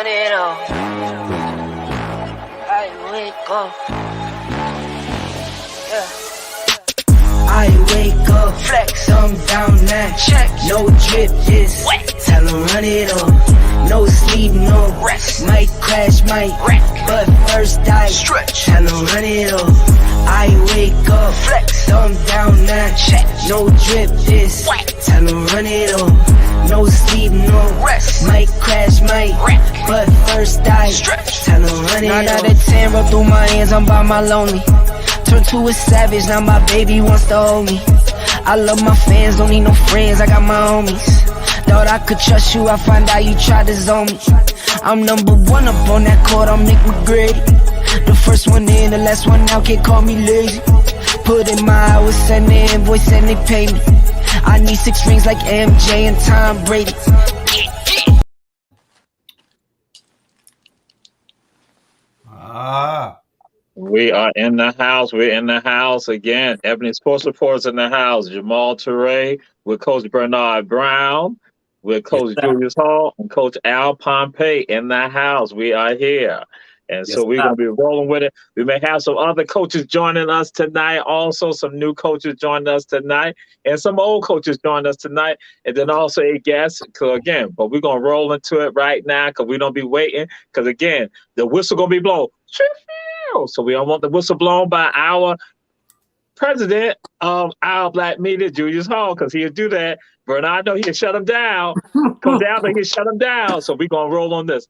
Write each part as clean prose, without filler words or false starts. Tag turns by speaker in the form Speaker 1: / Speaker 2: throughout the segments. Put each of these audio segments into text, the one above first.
Speaker 1: run it all. I wake up. Yeah.
Speaker 2: I wake up, flex, thumb down now.
Speaker 1: Check.
Speaker 2: No drip, just
Speaker 1: wet.
Speaker 2: Tell them run it up. No sleep, no
Speaker 1: Rest.
Speaker 2: Might crash, might
Speaker 1: wreck.
Speaker 2: But first I
Speaker 1: Stretch.
Speaker 2: Tell them run it up. I wake up,
Speaker 1: Flex.
Speaker 2: thumb down now.
Speaker 1: Check.
Speaker 2: No drip, just
Speaker 1: wet.
Speaker 2: Tell them run it up. No sleep, no
Speaker 1: Rest.
Speaker 2: Might crash, might
Speaker 1: wreck.
Speaker 2: But first I
Speaker 1: Stretch.
Speaker 2: Tell them run it up.
Speaker 1: 9
Speaker 2: out of 10, roll through my hands, I'm by my lonely. Turned to a savage, now my baby wants to hold me. I love my fans, don't need no friends, I got my homies. Thought I could trust you, I find out you tried to zone me. I'm number one up on that court, I'm Nick McGrady. The first one in, the last one out, can't call me lazy. Put in my hours, send the invoice and they pay me. I need 6 rings like MJ and Tom Brady.
Speaker 3: We are in the house. We're in the house again. Ebony Sports Reporters in the house. Jamal Toure with Coach Bernard Brown, with Coach Julius Hall, and Coach Al Pompey in the house. We are here. And so we're going to be rolling with it. We may have some other coaches joining us tonight. Also, some new coaches joining us tonight. And some old coaches joining us tonight. And then also a guest. Again, but we're going to roll into it right now because we don't be waiting. Because, again, the whistle going to be blown. So we don't want the whistle blown by our president of our black media, Julius Hall, because he'll do that. Bernard, know he'll shut him down. Come down, but he'll shut him down. So we're going to roll on this.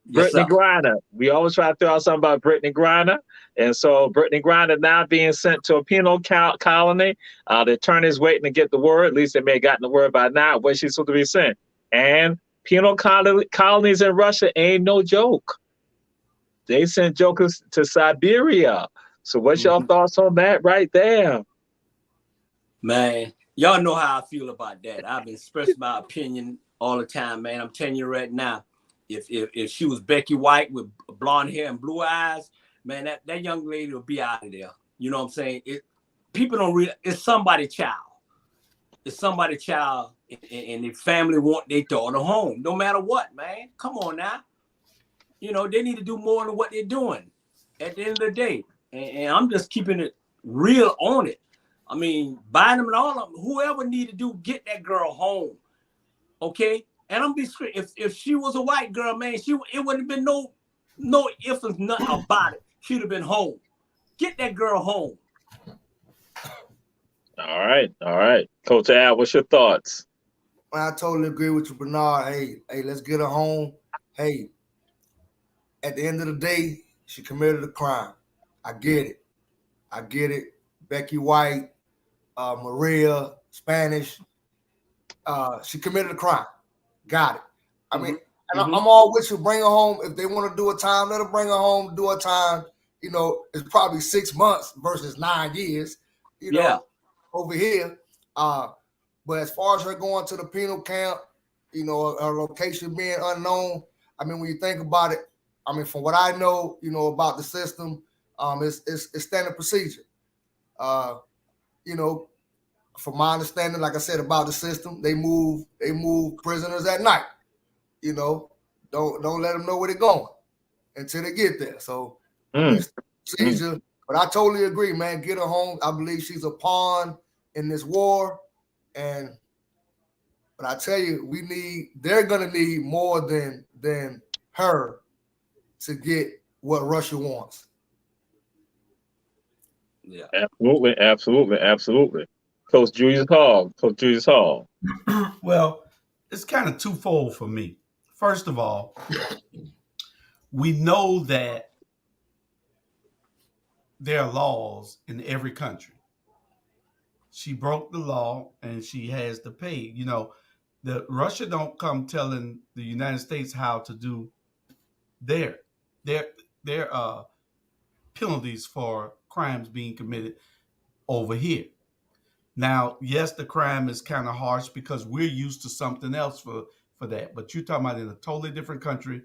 Speaker 3: Brittany Griner. We always try to throw out something about Brittany Griner. And so Brittany Griner now being sent to a penal colony. The attorney's waiting to get the word. At least they may have gotten the word by now where she's supposed to be sent. And penal colonies in Russia ain't no joke. They sent jokers to Siberia. So what's your thoughts on that right there?
Speaker 4: Man, y'all know how I feel about that. I've been expressing my opinion all the time, man. I'm telling you right now, if she was Becky White with blonde hair and blue eyes, man, that young lady would be out of there. You know what I'm saying? People don't realize it's somebody's child. It's somebody's child, and the family want their daughter home, no matter what, man. Come on now. You know, they need to do more than what they're doing at the end of the day. And I'm just keeping it real on it. I mean, Biden and all of them, whoever need to do, get that girl home. Okay? And I'm be straight. If she was a white girl, man, it wouldn't have been no if and nothing about it. She'd have been home. Get that girl home.
Speaker 3: All right. Coach Al, what's your thoughts?
Speaker 5: I totally agree with you, Bernard. Hey, let's get her home. Hey, at the end of the day, she committed a crime. I get it. Becky White, Maria, Spanish. She committed a crime. Got it. I mean, and I'm all with you. Bring her home. If they want to do a time, let her bring her home, do a time. You know, it's probably 6 months versus 9 years, you know, over here. But as far as her going to the penal camp, you know, her location being unknown, I mean, when you think about it, I mean, from what I know, you know, about the system, it's standard procedure. You know, from my understanding, like I said about the system, they move prisoners at night. You know, don't let them know where they're going until they get there. So it's procedure. But I totally agree, man. Get her home. I believe she's a pawn in this war, but I tell you, they're gonna need more than her to get what Russia wants.
Speaker 3: Yeah, absolutely. Coach Julius Hall.
Speaker 6: Well, it's kind of twofold for me. First of all, we know that there are laws in every country. She broke the law and she has to pay. You know, Russia don't come telling the United States how to do their penalties for crimes being committed over here. Now, yes, the crime is kind of harsh because we're used to something else for that. But you're talking about in a totally different country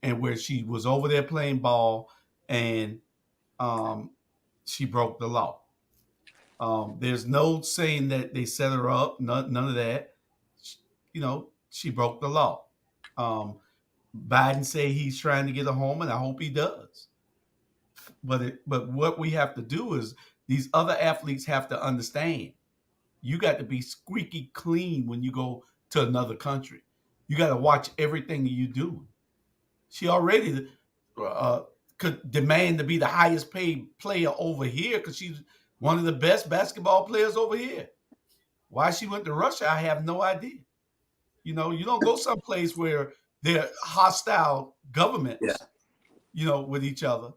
Speaker 6: and where she was over there playing ball and she broke the law. There's no saying that they set her up, none of that. You know, she broke the law. Biden say he's trying to get a home, and I hope he does. But what we have to do is these other athletes have to understand you got to be squeaky clean when you go to another country. You got to watch everything you do. She already could demand to be the highest paid player over here because she's one of the best basketball players over here. Why she went to Russia, I have no idea. You know, you don't go someplace where they're hostile governments, with each other.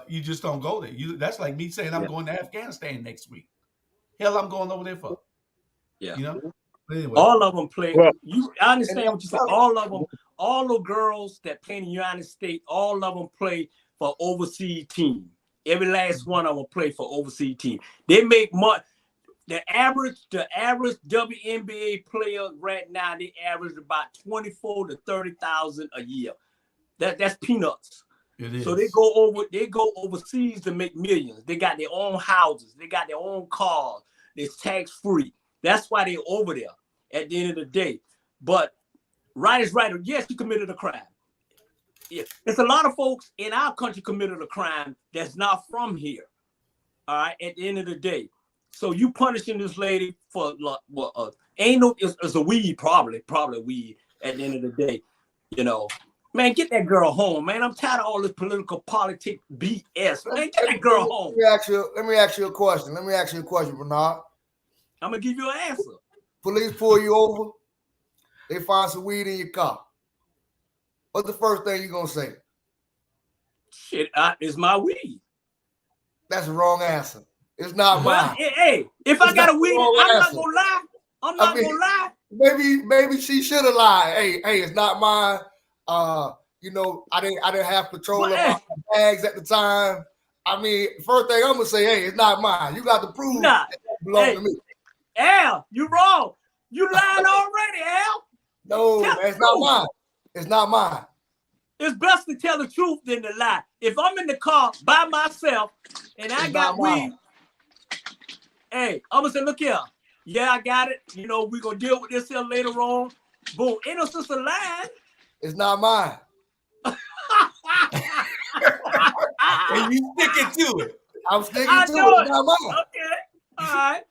Speaker 6: You just don't go there. That's like me saying I'm going to Afghanistan next week. Hell, I'm going over there for.
Speaker 4: Yeah.
Speaker 6: But anyway.
Speaker 4: All of them play.
Speaker 3: Well,
Speaker 4: I understand what you said. All of them, all the girls that play in the United States, all of them play for overseas team. Every last one of them play for overseas team. They make more. The average WNBA player right now, they average about 24 to 30,000 a year. That's peanuts.
Speaker 6: It is.
Speaker 4: So they go overseas to make millions. They got their own houses, they got their own cars, it's tax-free. That's why they're over there at the end of the day. But right is right. Yes, you committed a crime. Yeah. There's a lot of folks in our country committed a crime that's not from here. All right, at the end of the day. So you punishing this lady for it's a weed, probably weed at the end of the day, Man, get that girl home, man. I'm tired of all this political politics BS. Man, get that girl home.
Speaker 5: Let me ask you a question. Bernard.
Speaker 4: I'm gonna give you an answer.
Speaker 5: Police pull you over, they find some weed in your car. What's the first thing you're gonna say?
Speaker 4: Shit, it's my weed.
Speaker 5: That's the wrong answer. It's not mine.
Speaker 4: Hey, if I got a weed, I'm not gonna lie. I'm not gonna lie.
Speaker 5: Maybe she should have lied. Hey, it's not mine. I didn't have control of my bags at the time. I mean, first thing I'm gonna say, hey, it's not mine. You got to prove it belongs to me.
Speaker 4: Al, you wrong. You lying already, Al.
Speaker 5: No, man, it's not mine. It's not mine.
Speaker 4: It's best to tell the truth than to lie. If I'm in the car by myself and I got weed, hey, I'm gonna say, look here. Yeah, I got it. We're gonna deal with this here later on. Boom. Ain't no sister lying.
Speaker 5: It's not mine.
Speaker 6: And you sticking to it.
Speaker 5: I'm sticking to it. It's not mine.
Speaker 4: Okay. All
Speaker 3: right.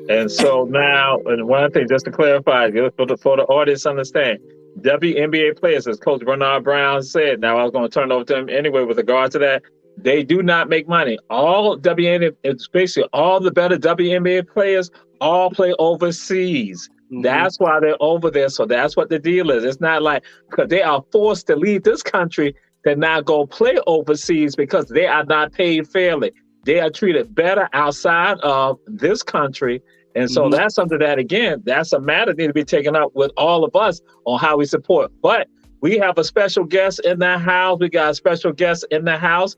Speaker 3: And so now, and one thing just to clarify, for the audience to understand, WNBA players, as Coach Bernard Brown said, now I was going to turn it over to him anyway with regard to that, they do not make money. All WNBA, it's basically all the better WNBA players all play overseas. Mm-hmm. That's why they're over there. So that's what the deal is. It's not like, because they are forced to leave this country to not go play overseas because they are not paid fairly. They are treated better outside of this country. And so that's something that, again, that's a matter that needs to be taken up with all of us on how we support. But we have a special guest in the house. We got a special guest in the house.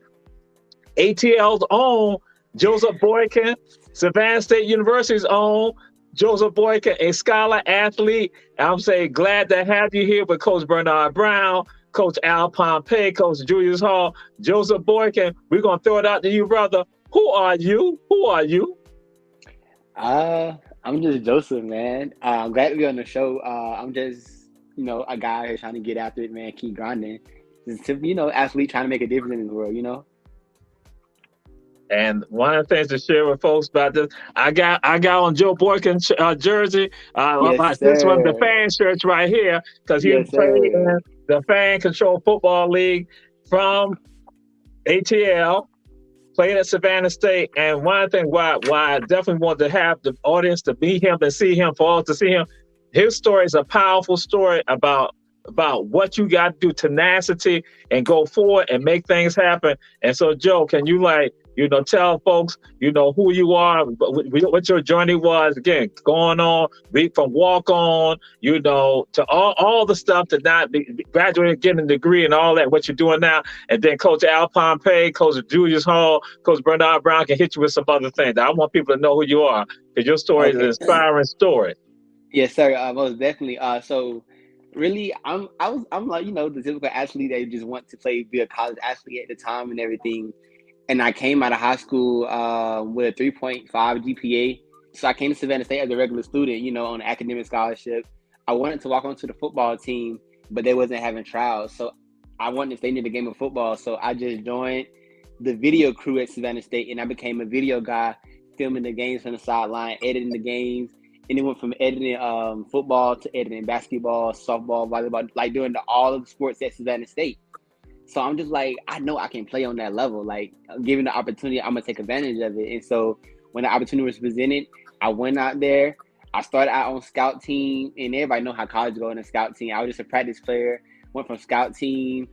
Speaker 3: ATL's own Joseph Boykin, Savannah State University's own Joseph Boykin, a scholar athlete. I'm saying glad to have you here with Coach Bernard Brown, Coach Al Pompey, Coach Julius Hall, Joseph Boykin. We're going to throw it out to you, brother. Who are you?
Speaker 1: I'm just Joseph, man. I'm glad to be on the show. I'm just, a guy who's trying to get after it, man, keep grinding. Just to, athlete trying to make a difference in the world,
Speaker 3: And one of the things to share with folks about this, I got on Joe Boykin's jersey. This one, the fan shirts right here, because he played in the Fan Control Football League from ATL, played at Savannah State. And one of the things why I definitely want to have the audience to meet him and see him, for us to see him, his story is a powerful story about what you got to do, tenacity, and go forward and make things happen. And so, Joe, can you tell folks, who you are, what your journey was, again, going on, from walk on, to all the stuff to not graduating, getting a degree and all that, what you're doing now. And then Coach Al Pompey, Coach Julius Hall, Coach Bernard Brown can hit you with some other things. I want people to know who you are, because your story is an inspiring story.
Speaker 1: Yes, sir. Most definitely. So really, I'm like, the typical athlete that just want to be a college athlete at the time and everything. And I came out of high school with a 3.5 GPA. So I came to Savannah State as a regular student, on an academic scholarship. I wanted to walk onto the football team, but they wasn't having trials. So I wanted to stay near the game of football. So I just joined the video crew at Savannah State, and I became a video guy, filming the games from the sideline, editing the games. And it went from editing football to editing basketball, softball, volleyball, like doing all of the sports at Savannah State. So I'm just like, I know I can play on that level. Like, given the opportunity, I'm going to take advantage of it. And so when the opportunity was presented, I went out there. I started out on scout team, and everybody know how college go in a scout team. I was just a practice player, went from scout team.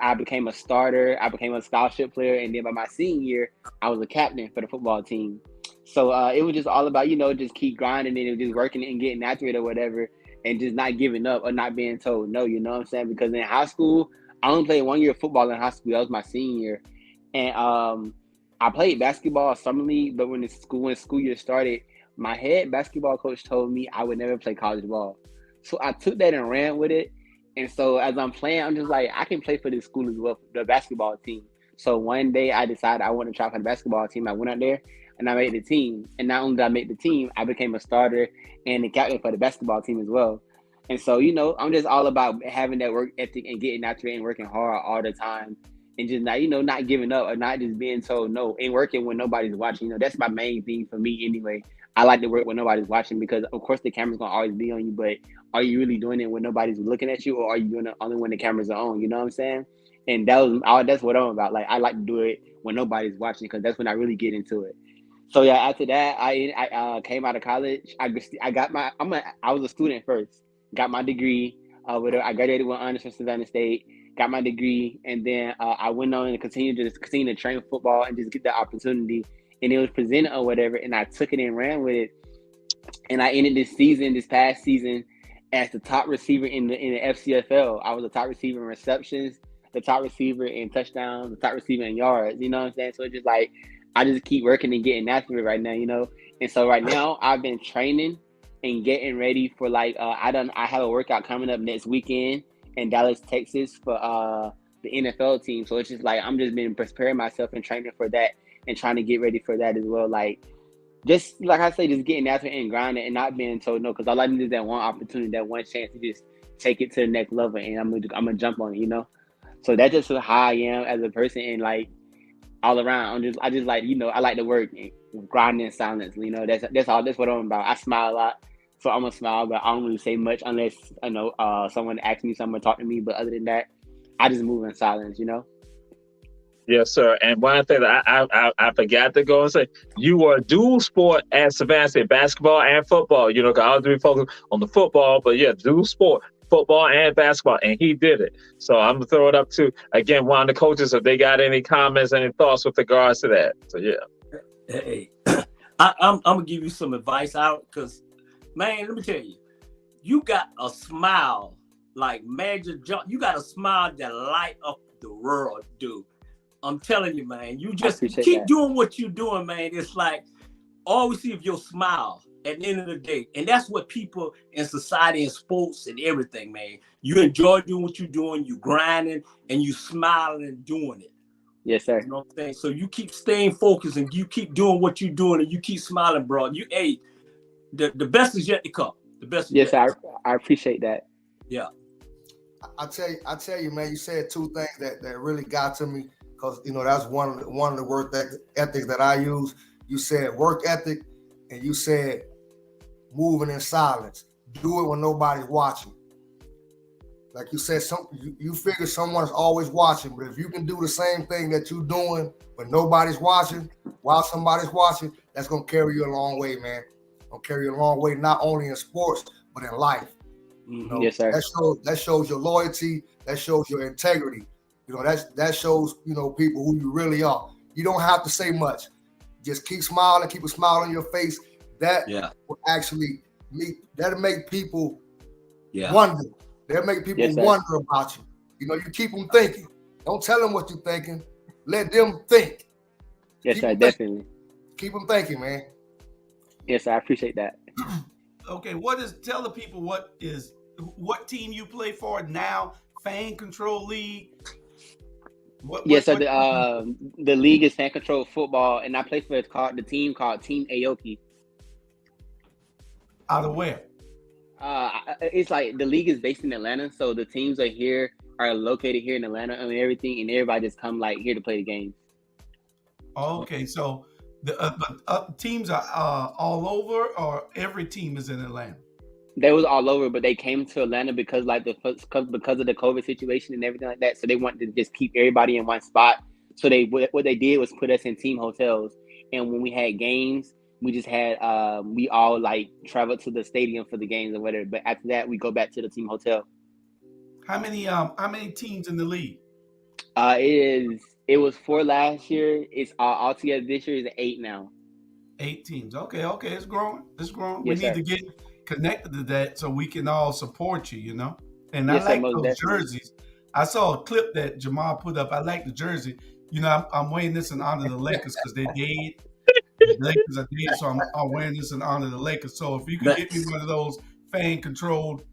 Speaker 1: I became a starter. I became a scholarship player. And then by my senior year, I was a captain for the football team. So it was just all about, just keep grinding and just working and getting after it or whatever, and just not giving up or not being told no, you know what I'm saying? Because in high school, I only played 1 year of football in high school. That was my senior year. And I played basketball summer league, but when the school year started, my head basketball coach told me I would never play college ball. So I took that and ran with it. And so as I'm playing, I'm just like, I can play for this school as well, the basketball team. So one day I decided I wanted to try for the basketball team. I went out there and I made the team. And not only did I make the team, I became a starter and the captain for the basketball team as well. And so, I'm just all about having that work ethic and getting after it and working hard all the time, and just not giving up or not just being told no, and working when nobody's watching. That's my main thing for me anyway. I like to work when nobody's watching, because of course the camera's gonna always be on you, but are you really doing it when nobody's looking at you, or are you doing it only when the cameras are on? You know what I'm saying? And that's what I'm about. Like, I like to do it when nobody's watching, because that's when I really get into it. So yeah, after that, I came out of college. I was a student first. Got my degree. I graduated with honors from Savannah State. Got my degree, and then I went on and continued to train football and just get the opportunity. And it was presented or whatever, and I took it and ran with it. And I ended this past season, as the top receiver in the FCFL. I was the top receiver in receptions, the top receiver in touchdowns, the top receiver in yards. You know what I'm saying? So it's just like, I just keep working and getting after it right now. And so right now I've been training and getting ready for I have a workout coming up next weekend in Dallas, Texas for the NFL team. So it's just like, I'm just been preparing myself and training for that and trying to get ready for that as well. Like, just like I say, just getting after it and grinding and not being told no, because all I need is that one opportunity, that one chance to just take it to the next level, and I'm gonna jump on it, So that's just how I am as a person, and like all around. I just like, I like to work and grind in silence. That's what I'm about. I smile a lot, so I'm gonna smile, but I don't really say much unless someone asks me something or talk to me. But other than that, I just move in silence.
Speaker 3: Yes, sir. And one thing that I forgot to go and say, you were dual sport at Savannah State, basketball and football. Cause I was doing focus on the football, but yeah, dual sport, football and basketball, and he did it. So I'm gonna throw it up to again one of the coaches if they got any comments, any thoughts with regards to that. So yeah.
Speaker 4: Hey, I'm gonna give you some advice out, because man, let me tell you, you got a smile like Magic Johnson. You got a smile that light up the world, dude. I'm telling you, man, you just keep doing what you're doing, man. It's like, always see if your smile at the end of the day. And that's what people in society and sports and everything, man. You enjoy doing what you're doing, you grinding, and you smiling and doing it.
Speaker 1: Yes, sir.
Speaker 4: You know what I'm saying? So you keep staying focused and you keep doing what you're doing, and you keep smiling, bro. The best is yet to come. The best is
Speaker 1: yes, I appreciate that.
Speaker 4: Yeah.
Speaker 5: I tell you, man, you said two things that really got to me. Because that's one of the work ethics that I use. You said work ethic, and you said moving in silence. Do it when nobody's watching. Like you said, you figure someone's always watching, but if you can do the same thing that you're doing when nobody's watching, while somebody's watching, that's gonna carry you a long way, man. Gonna carry you a long way, not only in sports but in life.
Speaker 1: Yes, sir.
Speaker 5: That shows your loyalty. That shows your integrity. That shows, people who you really are. You don't have to say much. Just keep smiling, keep a smile on your face. That will actually that'll make people wonder. That'll make people wonder about you. You keep them thinking. Don't tell them what you're thinking. Let them think.
Speaker 1: Yes, sir, definitely.
Speaker 5: Keep them thinking, man.
Speaker 1: Yes, sir, I appreciate that.
Speaker 6: Okay, tell the people what team you play for now, Fan Control League.
Speaker 1: The league is Fan Control Football, and I play for the team called Team Aoki.
Speaker 6: Out of where?
Speaker 1: It's like the league is based in Atlanta, so the teams are located here in Atlanta and everything, and everybody just come like here to play the games.
Speaker 6: Okay, so the teams are all over, or every team is in Atlanta?
Speaker 1: They was all over, but they came to Atlanta because because of the COVID situation and everything like that. So they wanted to just keep everybody in one spot. So what they did was put us in team hotels, and when we had games, we just had we all like traveled to the stadium for the games or whatever. But after that, we go back to the team hotel.
Speaker 6: How many teams in the league?
Speaker 1: It was 4 last year. It's all together this year is 8 now.
Speaker 6: 8 teams. Okay, it's growing. It's growing.
Speaker 1: Yes,
Speaker 6: We need
Speaker 1: sir.
Speaker 6: to get connected to that so we can all support you. And
Speaker 1: Yes,
Speaker 6: I
Speaker 1: sir,
Speaker 6: like
Speaker 1: most
Speaker 6: those
Speaker 1: definitely.
Speaker 6: jerseys. I saw a clip that Jamal put up. I like the jersey. I'm wearing this in honor of the Lakers because they're dead. The Lakers are dead, so I'm wearing this in honor of the Lakers. So if you could get me one of those fan-controlled,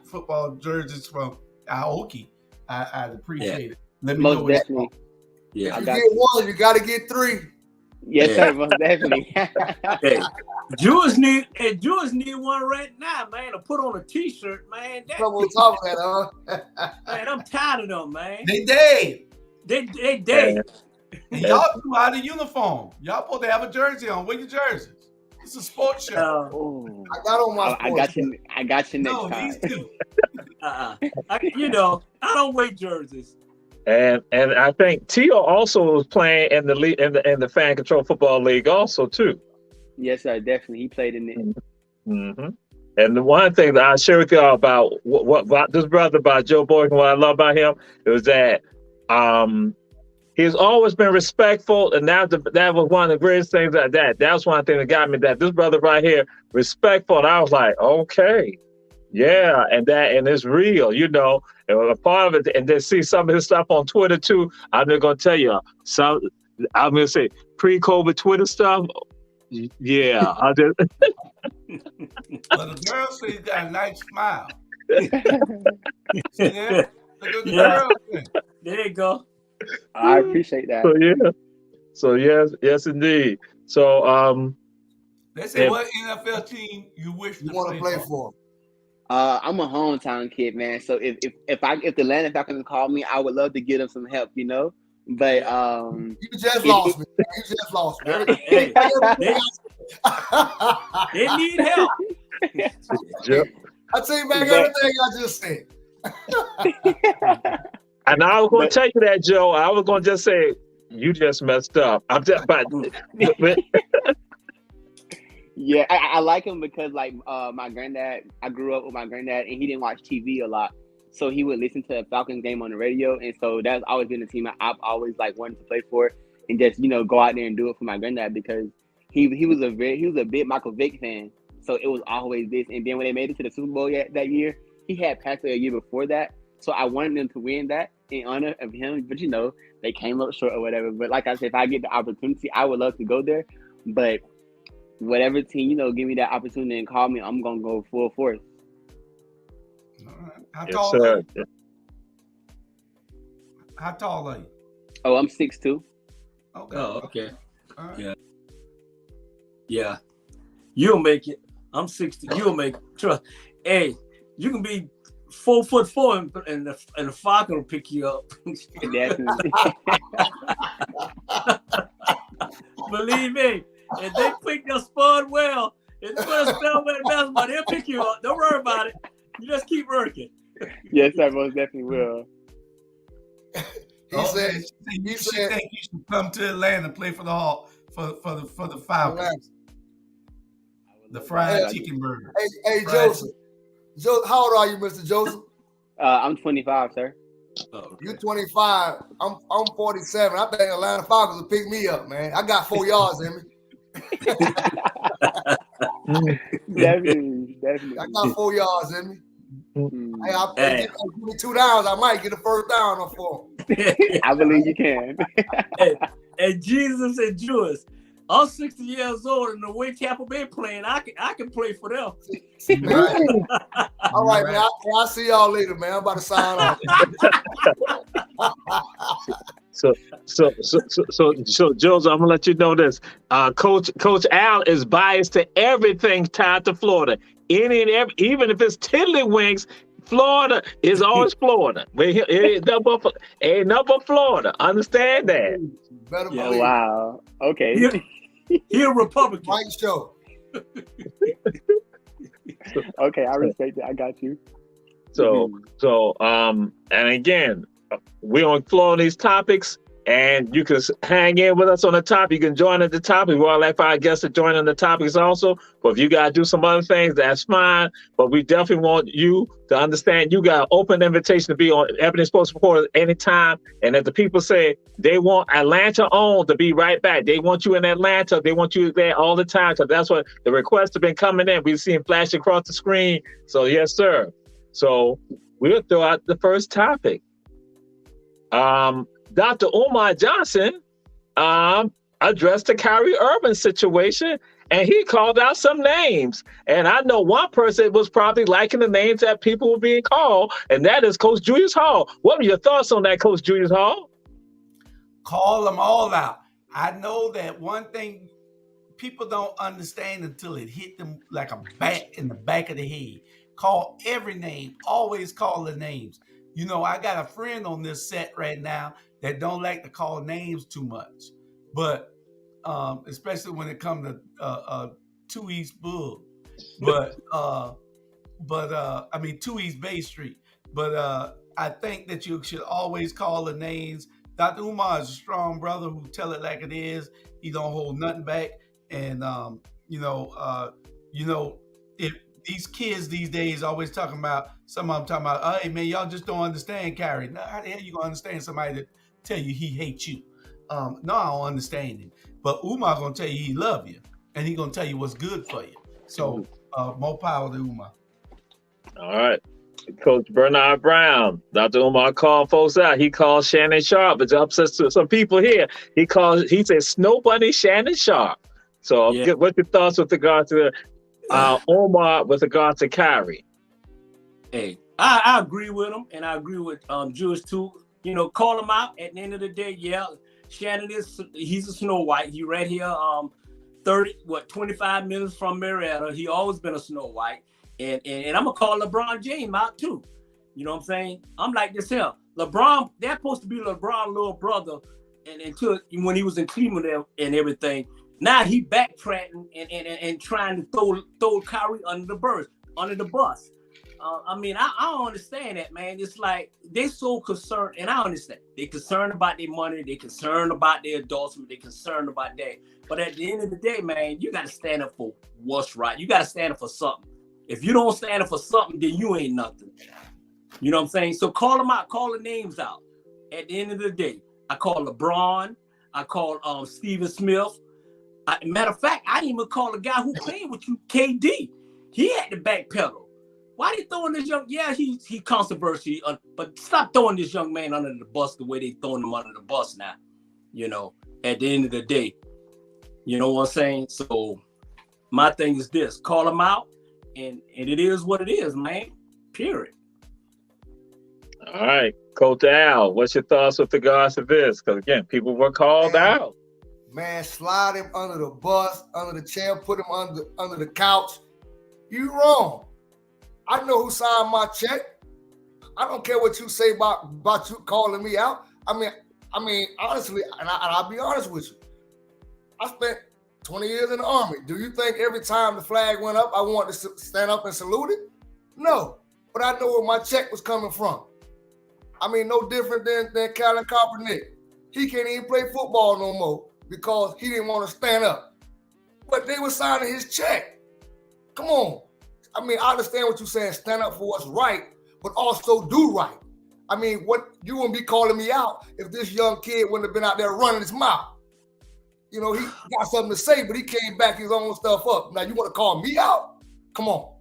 Speaker 6: football jerseys from Aoki, I'd appreciate it. Let me know
Speaker 1: Most
Speaker 6: what it's
Speaker 1: definitely.
Speaker 6: called.
Speaker 4: Yeah.
Speaker 5: You
Speaker 1: got
Speaker 5: get one, you got to get 3.
Speaker 1: Yes,
Speaker 4: Yeah.
Speaker 1: sir, most definitely.
Speaker 4: Hey, Jews need one right now, man, to put on a T-shirt, man.
Speaker 5: Come on top of that, huh?
Speaker 4: Man, I'm tired of them, man.
Speaker 6: They dead.
Speaker 4: They dead.
Speaker 6: And y'all too out of uniform. Y'all supposed to have a jersey on. Wear your jerseys. It's a sports show.
Speaker 1: Oh,
Speaker 5: I got on my
Speaker 1: I got you. I got you next
Speaker 6: No,
Speaker 1: time.
Speaker 6: these two.
Speaker 4: I don't wear jerseys.
Speaker 3: And I think Tio also was playing in the league in the fan control football league also too.
Speaker 1: Yes, sir, definitely. He played in it.
Speaker 3: Mm-hmm. And the one thing that I share with y'all about what about this brother, about Joe Boykin, what I love about him is that he's always been respectful, and that was one of the greatest things that's one thing that got me, that this brother right here respectful, and I was like, okay, yeah, and it's real, and a part of it, and then see some of his stuff on Twitter too. I'm just gonna tell you some. I'm gonna say pre-COVID Twitter stuff. Yeah, I just.
Speaker 6: But the girl said he's got a nice smile. See that? Look at the girl thing.
Speaker 4: There you go.
Speaker 1: I appreciate that.
Speaker 3: So yeah. So yes, indeed. So
Speaker 6: They say, what NFL team you wish
Speaker 5: You want to play for?
Speaker 1: I'm a hometown kid, man. So if the Atlanta Falcons call me, I would love to give them some help, But
Speaker 5: You just lost me. You just lost me.
Speaker 4: Hey, they need help.
Speaker 5: I take back everything I just said.
Speaker 3: And I was going to tell you that, Joe. I was going to just say, you just messed up. I'm just about.
Speaker 1: Yeah, I like him because my granddad, I grew up with my granddad, and he didn't watch TV a lot. So he would listen to a Falcons game on the radio, and so that's always been the team I've always wanted to play for, and just go out there and do it for my granddad, because he was a big Michael Vick fan, so it was always this. And then when they made it to the Super Bowl that year, he had passed away a year before that, so I wanted them to win that in honor of him. But they came up short or whatever. But like I said, if I get the opportunity, I would love to go there. But whatever team give me that opportunity and call me, I'm gonna go full force.
Speaker 6: All right. How
Speaker 3: Yes,
Speaker 6: tall
Speaker 3: sir.
Speaker 6: are you? How tall are you?
Speaker 1: Oh, I'm 6'2".
Speaker 6: Okay.
Speaker 4: Oh, okay.
Speaker 6: All right.
Speaker 4: Yeah. You'll make it. I'm 60. You'll make it. Trust. Hey, you can be 4'4" and the Falcon will pick you up.
Speaker 1: Definitely.
Speaker 4: Believe me, if they pick your spud well, if the spud spell well basketball, they'll pick you up. Don't worry about it. You just keep working.
Speaker 1: Yes, I most definitely will.
Speaker 5: He said,
Speaker 6: you think you should come to Atlanta and play for the Falcons. The fried chicken burger.
Speaker 5: Hey, Joseph. How old are you, Mr. Joseph?
Speaker 1: I'm 25, sir.
Speaker 4: Oh, okay.
Speaker 5: You 25. I'm 47. I think Atlanta Falcons will pick me up, man. I got 4 yards in me.
Speaker 1: Definitely.
Speaker 5: I got 4 yards in me.
Speaker 1: Mm.
Speaker 5: Give me 2 downs. I might get a first down on 4.
Speaker 1: I believe you can.
Speaker 4: Hey, Jesus and Jewish. I'm 60 years old, and the way Tampa Bay playing, I can play for them.
Speaker 5: All right, man. I'll see y'all later, man. I'm about to sign off.
Speaker 3: So, Joseph, I'm gonna let you know this. Coach Al is biased to everything tied to Florida. any and every, even if it's tiddlywinks, Florida is always Florida. Ain't nothing but Florida. Understand that.
Speaker 5: Better
Speaker 1: Yeah,
Speaker 5: believe.
Speaker 1: wow. Okay.
Speaker 4: He a Republican.
Speaker 5: White show.
Speaker 1: Okay, I respect it. I got you.
Speaker 3: So, and again, we on flow on these topics, and you can hang in with us on the top. You can join at the top. We want to like for our guests to join on the topics also. But if you got to do some other things, that's fine. But we definitely want you to understand you got an open invitation to be on Ebony Sports Report anytime. And if the people say they want Atlanta on to be right back, they want you in Atlanta, they want you there all the time. So that's what the requests have been coming in. We've seen flash across the screen. So yes, sir. So we'll throw out the first topic. Dr. Umar Johnson addressed the Kyrie Irving situation, and he called out some names. And I know one person was probably liking the names that people were being called, and that is Coach Julius Hall. What are your thoughts on that, Coach Julius Hall?
Speaker 6: Call them all out. I know that one thing people don't understand until it hit them like a bat in the back of the head. Call every name. Always call the names. You know, I got a friend on this set right now that don't like to call names too much, but especially when it comes to 2 East Bull, but I mean 2 East Bay Street. But I think that you should always call the names. Dr. Umar is a strong brother who tell it like it is. He don't hold nothing back, and if these kids these days always talking about, some of them talking about, hey man, y'all just don't understand Kyrie. Now, how the hell you gonna understand somebody that tell you he hates you? No, I don't understand him. But Umar gonna tell you he love you, and he gonna tell you what's good for you. So more power to Umar. All
Speaker 3: right. Coach Bernard Brown, Dr. Umar called folks out. He called Shannon Sharp. It's upsets to some people here. He said Snow Bunny Shannon Sharp. So what's your thoughts with regard to Omar with regard to Kyrie?
Speaker 4: Hey, I agree with him, and I agree with Julius too. You know, call him out. At the end of the day, Shannon he's a Snow White. He right here 25 minutes from Marietta. He always been a Snow White. And I'm gonna call LeBron James out too. You know what I'm saying? I'm like this here. LeBron, they're supposed to be LeBron's little brother, and until when he was in Cleveland and everything. Now he backtracking and trying to throw Kyrie under the bus. I mean, I don't understand that, man. It's like they so concerned, and I understand. They concerned about their money, they concerned about their endorsement, they concerned about that. But at the end of the day, man, you got to stand up for what's right. You got to stand up for something. If you don't stand up for something, then you ain't nothing. You know what I'm saying? So call them out, call the names out. At the end of the day, I call LeBron, I call Stephen Smith. Matter of fact, I even call a guy who played with you, KD. He had the backpedal. Why they throwing this young? Yeah, he controversy, but stop throwing this young man under the bus the way they throwing him under the bus now. You know, at the end of the day, you know what I'm saying? So my thing is this: call him out, and it is what it is, man. Period.
Speaker 3: All right, Coach Al, what's your thoughts with regards to this? Because again, people were called out.
Speaker 5: Man, slide him under the bus, under the chair, put him under the couch. You wrong. I know who signed my check. I don't care what you say about you calling me out. I mean, honestly, and I'll be honest with you. I spent 20 years in the Army. Do you think every time the flag went up, I wanted to stand up and salute it? No, but I know where my check was coming from. I mean, no different than Colin Kaepernick. He can't even play football no more because he didn't want to stand up. But they were signing his check. Come on. I mean, I understand what you're saying, stand up for what's right, but also do right. I mean, what you wouldn't be calling me out if this young kid wouldn't have been out there running his mouth. You know, he got something to say, but he came back his own stuff up. Now you want to call me out? Come on.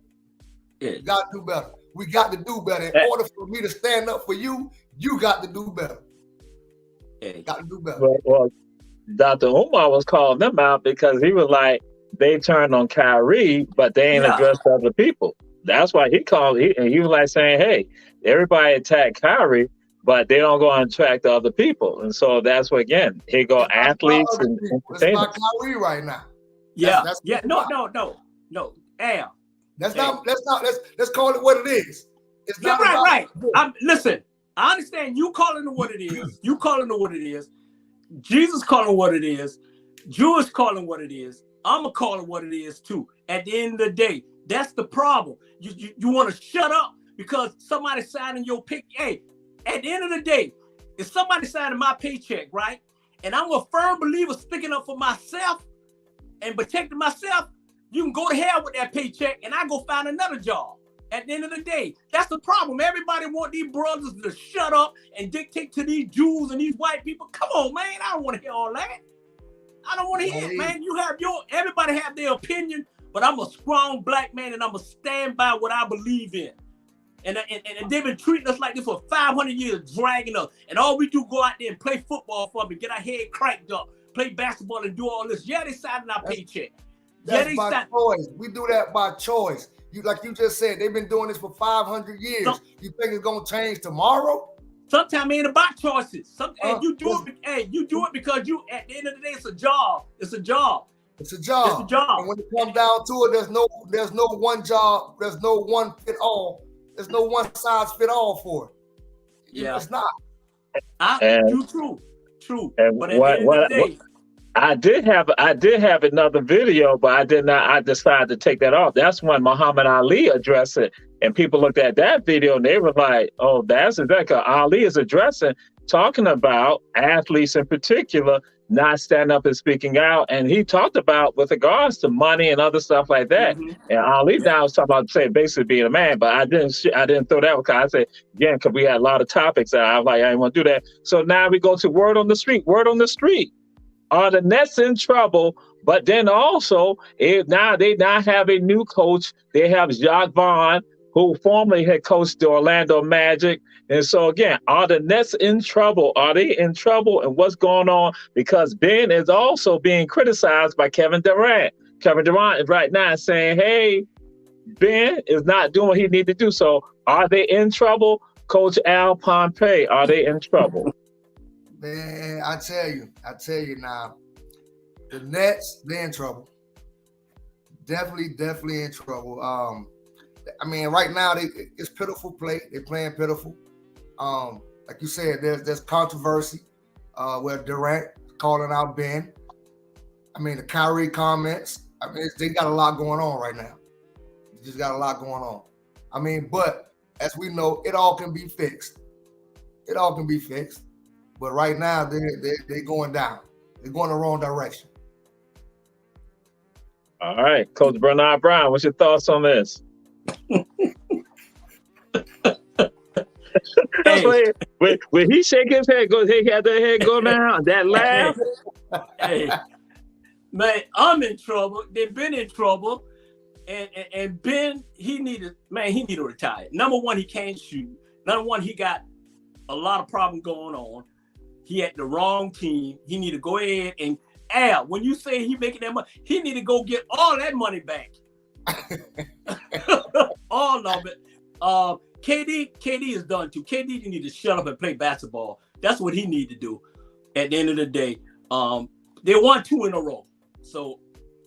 Speaker 4: Yeah.
Speaker 5: You got to do better. We got to do better. In order for me to stand up for you, you got to do better.
Speaker 4: Yeah.
Speaker 5: Got to do better.
Speaker 3: Well, Dr. Umar was calling them out because he was like, they turned on Kyrie, but they ain't addressed other people. That's why he called. He was like saying, hey, everybody attack Kyrie, but they don't go and track the other people. And so that's what, again, here go athletes and
Speaker 5: entertainers. It's about Kyrie right now.
Speaker 4: No. Al,
Speaker 5: Let's call it what it is. It's not
Speaker 4: right. Listen, I understand you calling it what it is. You calling it what it is. Jesus calling what it is. Jewish calling what it is. I'm gonna call it what it is too. At the end of the day, that's the problem. You want to shut up because somebody signing your pick. Hey, at the end of the day, if somebody signing my paycheck, right, and I'm a firm believer sticking up for myself and protecting myself, you can go to hell with that paycheck, and I go find another job. At the end of the day, that's the problem. Everybody want these brothers to shut up and dictate to these Jews and these white people. Come on, man. I don't want to hear all that. I don't want to hear it, man. Everybody have their opinion, but I'm a strong black man, and I'm going to stand by what I believe in. And they've been treating us like this for 500 years, dragging us. And all we do, go out there and play football for them and get our head cracked up, play basketball and do all this. Yeah, they signing our paycheck.
Speaker 5: That's by choice. We do that by choice. Like you just said, they've been doing this for 500 years. You think it's gonna change tomorrow?
Speaker 4: Sometimes it ain't about choices. You do it because you. At the end of the day, it's a job. It's a job.
Speaker 5: It's a job.
Speaker 4: It's a job.
Speaker 5: And when it comes down to it, there's no one job. There's no one fit all. There's no one size fit all for it.
Speaker 4: Yeah,
Speaker 5: it's not.
Speaker 4: True.
Speaker 3: And
Speaker 4: but at the end of the day,
Speaker 3: I did have another video, but I did not. I decided to take that off. That's when Muhammad Ali addressed it, and people looked at that video and they were like, "Oh, that's exactly." Ali is talking about athletes in particular not standing up and speaking out, and he talked about with regards to money and other stuff like that. Mm-hmm. And Ali now was talking about basically being a man, but I didn't throw that because I said again because we had a lot of topics that I was like I didn't want to do that. So now we go to word on the street. Word on the street. Are the Nets in trouble? But then also, now they have a new coach. They have Jacques Vaughn, who formerly had coached the Orlando Magic. And so again, are the Nets in trouble? Are they in trouble? And what's going on? Because Ben is also being criticized by Kevin Durant. Kevin Durant is right now saying, hey, Ben is not doing what he needs to do. So are they in trouble? Coach Al Pompey, are they in trouble?
Speaker 5: Man, I tell you now, the Nets, they're in trouble. Definitely in trouble. I mean, right now it's pitiful play. They're playing pitiful. Like you said, there's controversy where Durant calling out Ben. I mean, the Kyrie comments. I mean, they got a lot going on right now. They just got a lot going on. I mean, but as we know, it all can be fixed. But right now, they're going down. They're going the wrong direction.
Speaker 3: All right, Coach Bernard Brown, what's your thoughts on this? When he shake his head, he had that head go down, that laugh.
Speaker 4: Hey, man, I'm in trouble. They've been in trouble, and Ben, he need to retire. Number one, he can't shoot. Number one, he got a lot of problems going on. He had the wrong team. He need to go ahead and when you say he making that money, he need to go get all that money back. All of it. KD is done too. KD need to shut up and play basketball. That's what he need to do. At the end of the day, they won 2 in a row. So,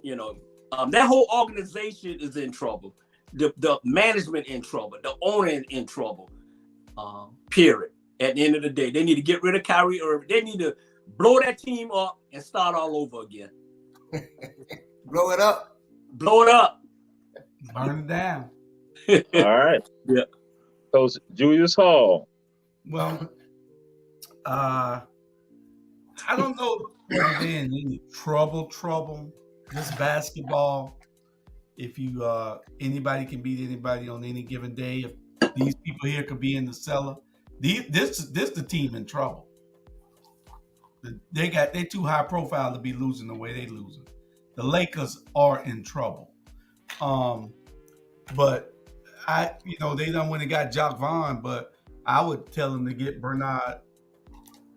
Speaker 4: that whole organization is in trouble. The management in trouble. The owner in trouble. Period. At the end of the day, they need to get rid of Kyrie Irving. They need to blow that team up and start all over again.
Speaker 5: Blow it up.
Speaker 6: Burn it down.
Speaker 3: All right.
Speaker 4: Yeah.
Speaker 3: Coach Julius Hall.
Speaker 6: Well, I don't know whether they're in any trouble. This basketball, if you anybody can beat anybody on any given day. If these people here could be in the cellar, this the team in trouble. They too high profile to be losing the way they losing. The Lakers are in trouble. But they done when they got Jacques Vaughn, but I would tell them to get Bernard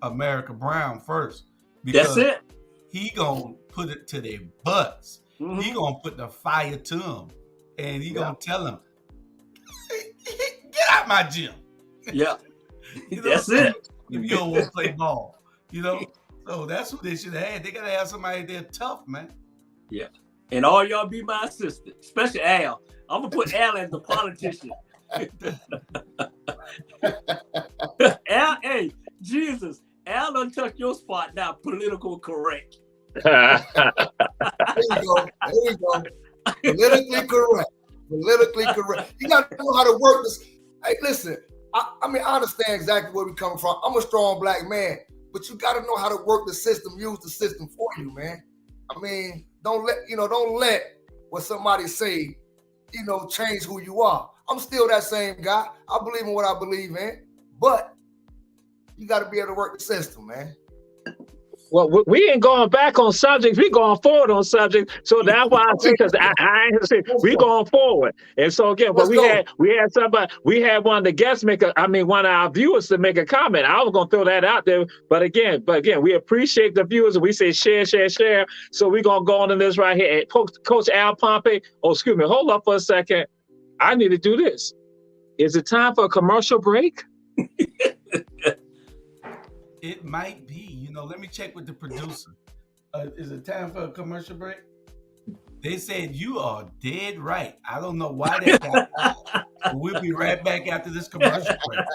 Speaker 6: America Brown first.
Speaker 4: That's it.
Speaker 6: He gonna put it to their butts.
Speaker 4: Mm-hmm.
Speaker 6: He gonna put the fire to them. And he gonna tell them, get out my gym.
Speaker 4: Yeah. That's it.
Speaker 6: If you don't want to play ball. So that's what they should have had. They gotta have somebody there tough, man.
Speaker 4: Yeah. And all y'all be my assistant, especially Al. I'm gonna put Al as the politician. Al, hey, Jesus, Al done took your spot now, political correct.
Speaker 5: There you go. There you go. Politically correct. Politically correct. You got to know how to work this. Hey, listen, I mean, I understand exactly where we're coming from. I'm a strong black man, but you got to know how to work the system, use the system for you, man. I mean, don't let what somebody say, change who you are. I'm still that same guy. I believe in what I believe in, but you got to be able to work the system, man.
Speaker 3: Well, we ain't going back on subjects. We going forward on subjects. So that's why I see, because I ain't saying we going forward. And so again, but we had one of the guests one of our viewers to make a comment. I was gonna throw that out there, but again, we appreciate the viewers and we say share. So we're gonna go on to this right here. And Coach Al Pompey. Oh, excuse me, hold up for a second. I need to do this. Is it time for a commercial break?
Speaker 6: It might be. Let me check with the producer. Is it time for a commercial break? They said you are dead right. I don't know why that got but we'll be right back after this commercial break.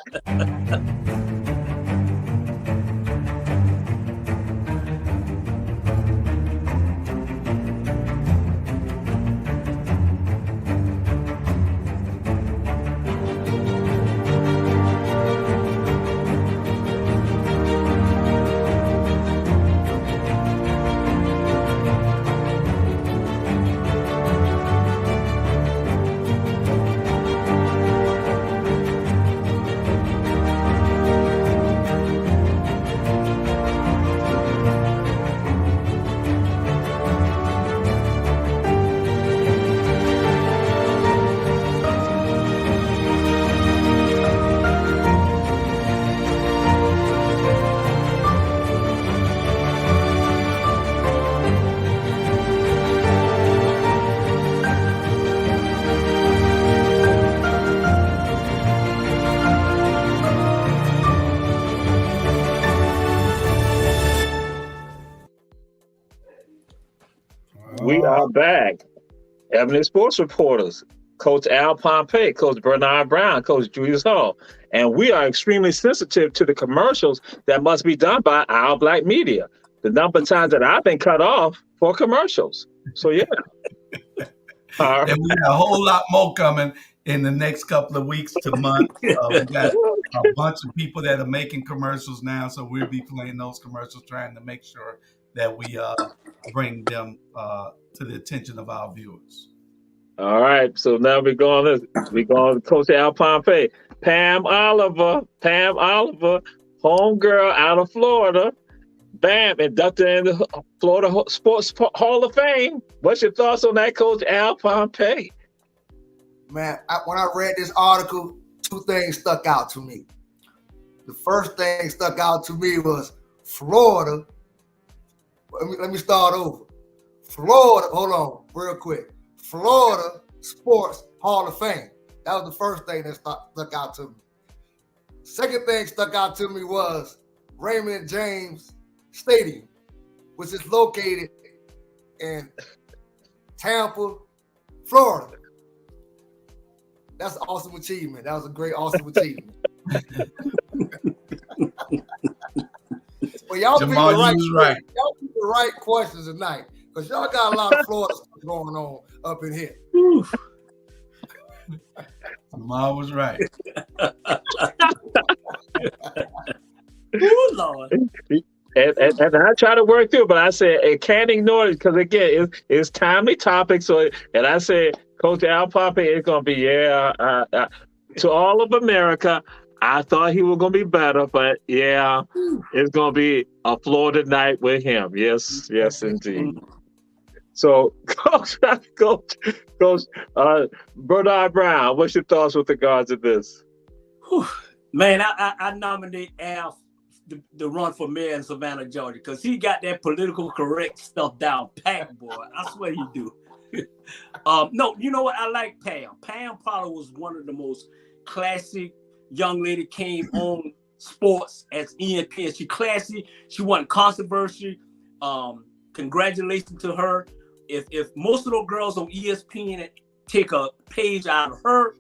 Speaker 3: We are back. Ebony Sports Reporters, Coach Al Pompey, Coach Bernard Brown, Coach Julius Hall. And we are extremely sensitive to the commercials that must be done by our black media. The number of times that I've been cut off for commercials. So, yeah.
Speaker 6: And we got a whole lot more coming in the next couple of weeks to months. We got a bunch of people that are making commercials now, so we'll be playing those commercials, trying to make sure that we bring them to the attention of our viewers.
Speaker 3: All right, so now we're going to Coach Al Pompey. Pam Oliver, homegirl out of Florida. Bam, inducted in the Florida Sports Hall of Fame. What's your thoughts on that, Coach Al Pompey?
Speaker 5: Man, when I read this article, two things stuck out to me. The first thing stuck out to me was Florida. Let me start over. Florida, hold on, real quick. Florida Sports Hall of Fame. That was the first thing that stuck out to me. Second thing stuck out to me was Raymond James Stadium, which is located in Tampa, Florida. That's an awesome achievement. That was a great, awesome achievement. Well, y'all pick the right questions tonight, because y'all got a lot of Florida stuff going on up in here.
Speaker 6: Jamal was right.
Speaker 4: Oh, Lord.
Speaker 3: And I try to work through it, but I said it can't ignore it, because again, it's timely topic. So, and I said, Coach Al Pompey is going to be, to all of America, I thought he was going to be better, but yeah, it's going to be a Florida night with him. Yes, indeed. So, Coach Bernard Brown, what's your thoughts with regards to this?
Speaker 4: Man, I nominate Al to run for mayor in Savannah, Georgia, because he got that political correct stuff down pat, boy. I swear he do. No, you know what? I like Pam. Pam probably was one of the most classic young lady came on sports as EMP. She classy. She wasn't controversial. Congratulations to her. if most of those girls on ESPN take a page out of her,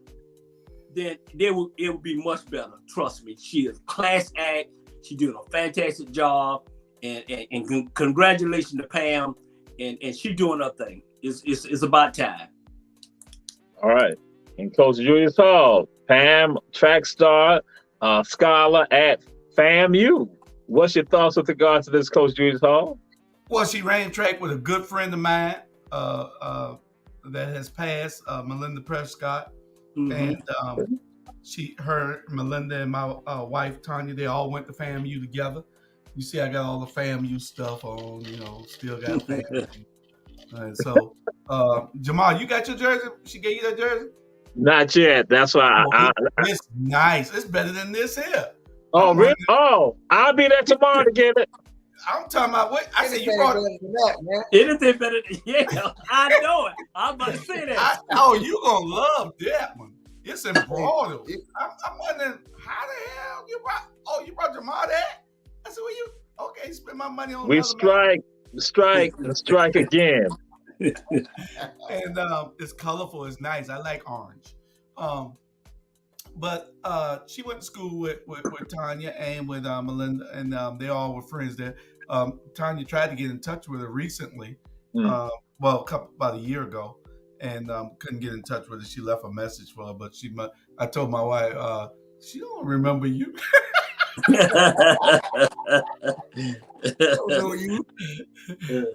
Speaker 4: then it would be much better. Trust me. She is class act. She doing a fantastic job. And congratulations to Pam. And she doing her thing. It's about time.
Speaker 3: All right. And Coach Julius Hall, Pam, track star, scholar at FAMU. What's your thoughts with regard to this, Coach Julius Hall?
Speaker 6: Well, she ran track with a good friend of mine that has passed, Melinda Prescott. And Melinda and my wife, Tanya, they all went to FAMU together. You see, I got all the FAMU stuff on, still got FAMU. And so, Jamal, you got your jersey? She gave you that jersey?
Speaker 3: Not yet. That's why
Speaker 6: it's nice. It's better than this here.
Speaker 3: Oh, really? Oh, I'll be there tomorrow to get it.
Speaker 6: I'm talking about what I said. You brought
Speaker 4: anything better than I know it. I'm about to say that.
Speaker 6: You gonna love that one. It's embroidered. I'm wondering how the hell you brought. Oh, you brought Jamal that? I said, well, you okay? Spend my money on.
Speaker 3: We strike again.
Speaker 6: And it's colorful. It's nice. I like orange. But she went to school with Tanya and with Melinda, and they all were friends there. Tanya tried to get in touch with her recently, about a year ago, and couldn't get in touch with her. She left a message for her, but I told my wife, she don't remember you.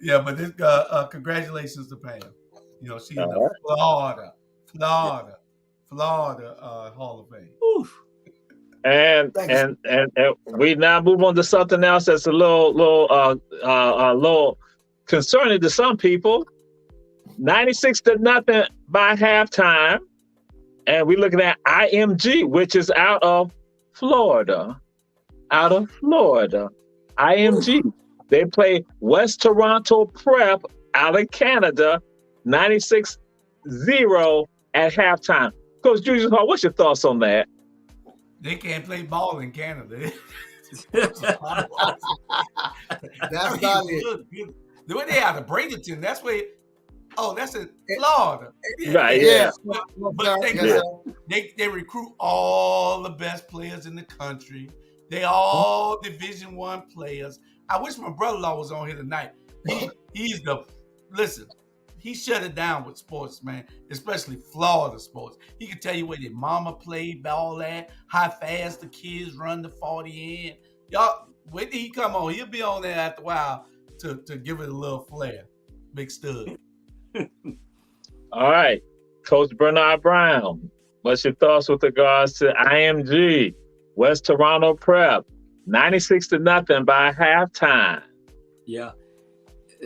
Speaker 6: Yeah, but this congratulations to Pam. She's in the Florida Hall of Fame. Oof.
Speaker 3: And we now move on to something else that's a little concerning to some people. 96-0 by halftime, and we're looking at IMG, which is out of Florida. IMG. They play West Toronto Prep out of Canada, 96-0 at halftime. Coach Julius Hall, what's your thoughts on that?
Speaker 6: They can't play ball in Canada.
Speaker 5: That's not it.
Speaker 6: The way they out of Bradenton, that's where. That's in Florida.
Speaker 3: Right. Yeah.
Speaker 6: But they recruit all the best players in the country. They all Division I players. I wish my brother-in-law was on here tonight. He shut it down with sports, man, especially Florida sports. He can tell you where their mama played ball at, how fast the kids run the 40 in. Y'all, wait till he come on. He'll be on there after a while to give it a little flair. Big stud.
Speaker 3: All right. Coach Bernard Brown, what's your thoughts with regards to IMG, West Toronto Prep, 96-0 by halftime?
Speaker 4: Yeah.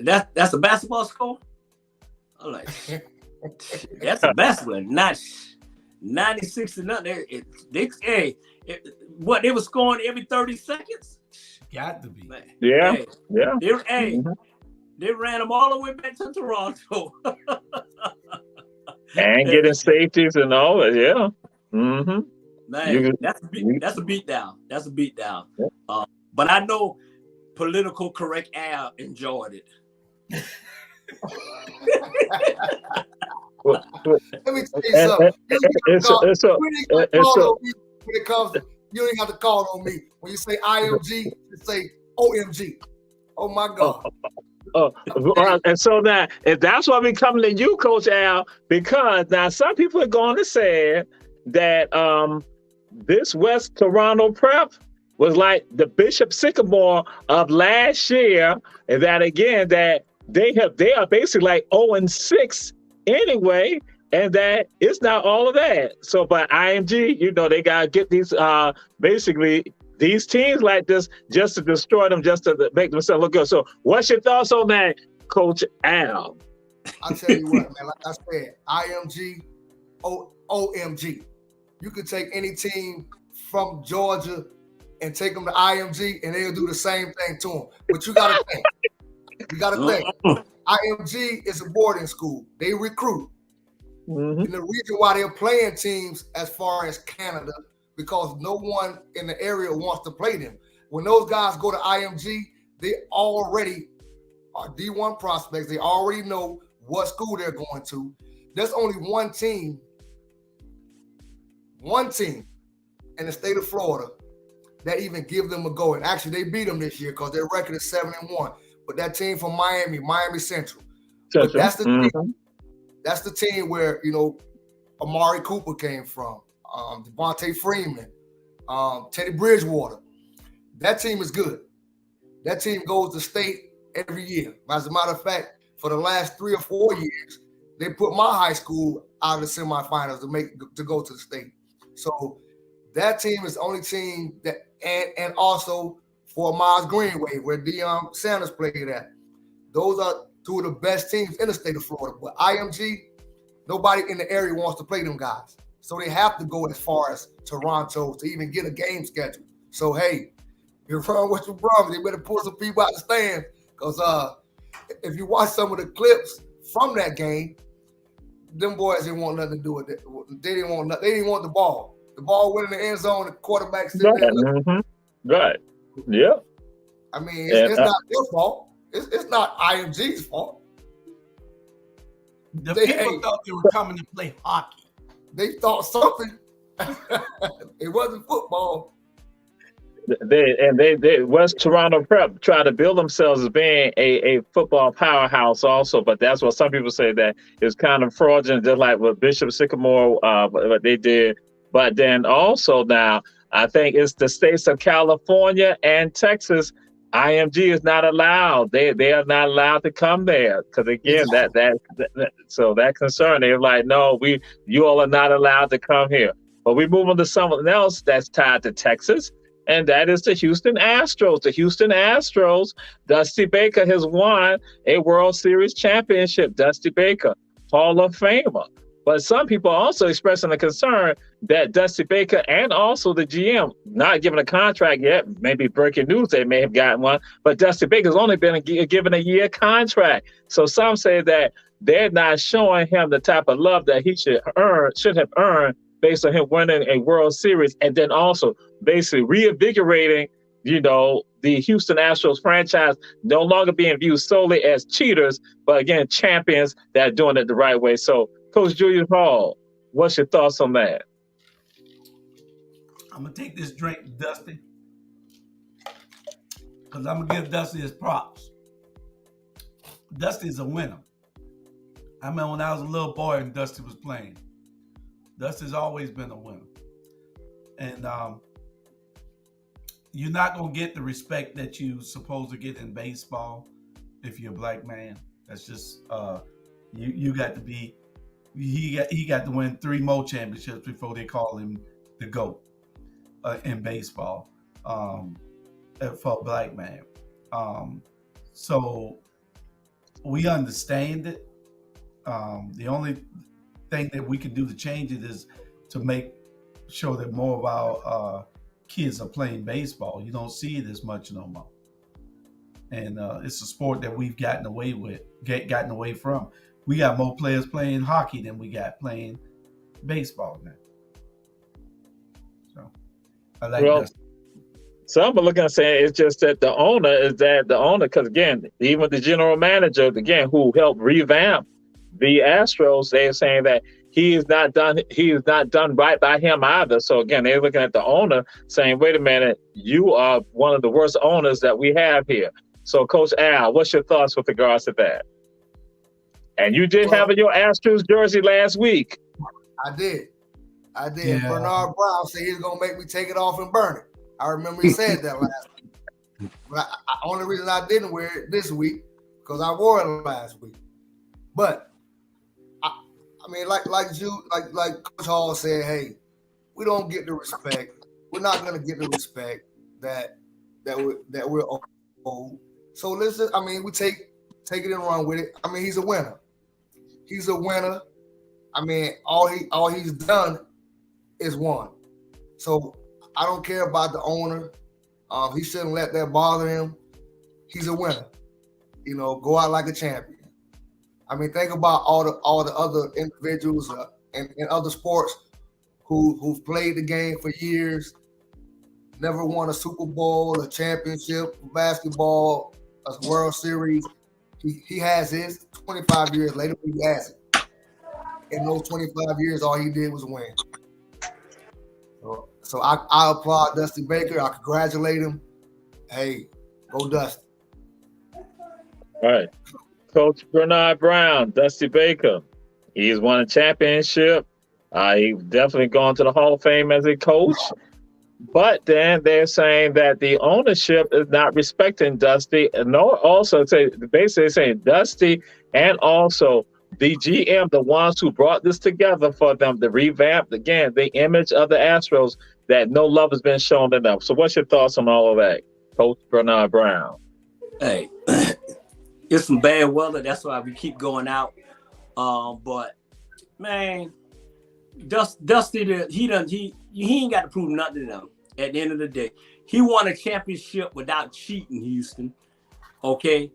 Speaker 4: That's a basketball score? I'm like, that's a basketball, not 96-0. What they were scoring every 30 seconds?
Speaker 6: Got to be.
Speaker 4: Man.
Speaker 3: Yeah.
Speaker 4: They ran them all the way back to Toronto.
Speaker 3: And getting safeties and all that, yeah. Mm-hmm.
Speaker 4: Man, that's a beatdown. That's a beatdown. Yeah. But I know political correct Al enjoyed it.
Speaker 5: Let me tell you something. When it comes to, you don't even have to call on me. When you say IMG, you say OMG. Oh my God.
Speaker 3: And so now, if that's why we're coming to you, Coach Al, because now some people are going to say that this West Toronto Prep was like the Bishop Sycamore of last year, and that again that they are basically like 0-6 anyway, and that it's not all of that. So, but IMG, they gotta get these basically these teams like this just to destroy them, just to make themselves look good. So, what's your thoughts on that, Coach Al?
Speaker 5: I'll tell you what, man. Like I said, IMG, OMG. You could take any team from Georgia and take them to IMG, and they'll do the same thing to them. But you gotta think. IMG is a boarding school. They recruit. Mm-hmm. And the reason why they're playing teams as far as Canada, because no one in the area wants to play them. When those guys go to IMG, they already are D1 prospects. They already know what school they're going to. There's only one team in the state of Florida that even give them a go. And actually, they beat them this year because their record is 7-1. But that team from Miami Central. But that's the team. That's the team where, you know, Amari Cooper came from, Devontae Freeman, Teddy Bridgewater. That team is good. That team goes to state every year. As a matter of fact, for the last 3 or 4 years, they put my high school out of the semifinals to go to the state. So that team is the only team that, and also for Miles Greenway, where Deion Sanders played at. Those are two of the best teams in the state of Florida. But IMG, nobody in the area wants to play them guys. So they have to go as far as Toronto to even get a game scheduled. So, hey, you're wrong with your brothers. You better pull some people out the stand, because if you watch some of the clips from that game, them boys didn't want nothing to do with it. They didn't want the ball. The ball went in the end zone. The quarterback sitting there.
Speaker 3: Right. Yeah.
Speaker 5: I mean, it's not their fault. It's not IMG's fault.
Speaker 6: The people thought they were coming to play hockey.
Speaker 5: They thought something. It wasn't football.
Speaker 3: They West Toronto Prep tried to build themselves as being a football powerhouse also, but that's what some people say, that it's kind of fraudulent, just like what Bishop Sycamore what they did. But then also now, I think it's the states of California and Texas. IMG is not allowed. They are not allowed to come there, because again, so that concern, they're like, no, you all are not allowed to come here. But we move on to something else that's tied to Texas, and that is the Houston Astros. The Houston Astros, Dusty Baker has won a World Series championship. Dusty Baker, Hall of Famer. But some people are also expressing a concern that Dusty Baker and also the GM not given a contract yet. Maybe breaking news, they may have gotten one, but Dusty Baker's only been given a year contract. So some say that they're not showing him the type of love that he should have earned based on him winning a World Series, and then also basically reinvigorating, you know, the Houston Astros franchise, no longer being viewed solely as cheaters, but again, champions that are doing it the right way. So, Coach Julius Hall, what's your thoughts on that?
Speaker 6: I'm going to take this drink, Dusty, because I'm going to give Dusty his props. Dusty's a winner. I remember when I was a little boy and Dusty was playing. Dusty's always been a winner. And you're not going to get the respect that you're supposed to get in baseball if you're a black man. That's just, you got to be, he got to win 3 more championships before they call him the GOAT in baseball for a black man. So we understand it. The only thing that we can do to change it is to make sure that more of our kids are playing baseball. You don't see it as much no more. And it's a sport that we've gotten away from. We got more players playing hockey than we got playing baseball now. So I like that.
Speaker 3: Some are looking and saying it's just that the owner, because again, even the general manager, again, who helped revamp the Astros, they're saying that he is not done right by him either. So again, they're looking at the owner saying, wait a minute, you are one of the worst owners that we have here. So Coach Al, what's your thoughts with regards to that? And you did have your Astros jersey last week.
Speaker 5: I did.
Speaker 6: Yeah.
Speaker 5: Bernard Brown said he's going to make me take it off and burn it. I remember he said that last week. But only reason I didn't wear it this week, because I wore it last week. But I mean, like Coach Hall said, hey, we don't get the respect. We're not going to get the respect that we're owed. So listen, I mean, we take it and run with it. I mean, he's a winner. He's a winner. I mean, all he's done is won. So I don't care about the owner. He shouldn't let that bother him. He's a winner. You know, go out like a champion. I mean, think about all the other individuals in other sports who've played the game for years, never won a Super Bowl, a championship, basketball, a World Series. He has his 25 years later. He has it. In those 25 years, all he did was win. So I applaud Dusty Baker. I congratulate him. Hey, go Dusty.
Speaker 3: All right. Coach Bernard Brown, Dusty Baker. He's won a championship. He's definitely gone to the Hall of Fame as a coach. But then they're saying that the ownership is not respecting Dusty. And also basically saying Dusty and also the GM, the ones who brought this together for them to revamp, again, the image of the Astros, that no love has been shown to them. So what's your thoughts on all of that, Coach Bernard Brown?
Speaker 4: Hey, it's some bad weather. That's why we keep going out. But, man, Dusty, he ain't got to prove nothing to them. At the end of the day, he won a championship without cheating, Houston. Okay,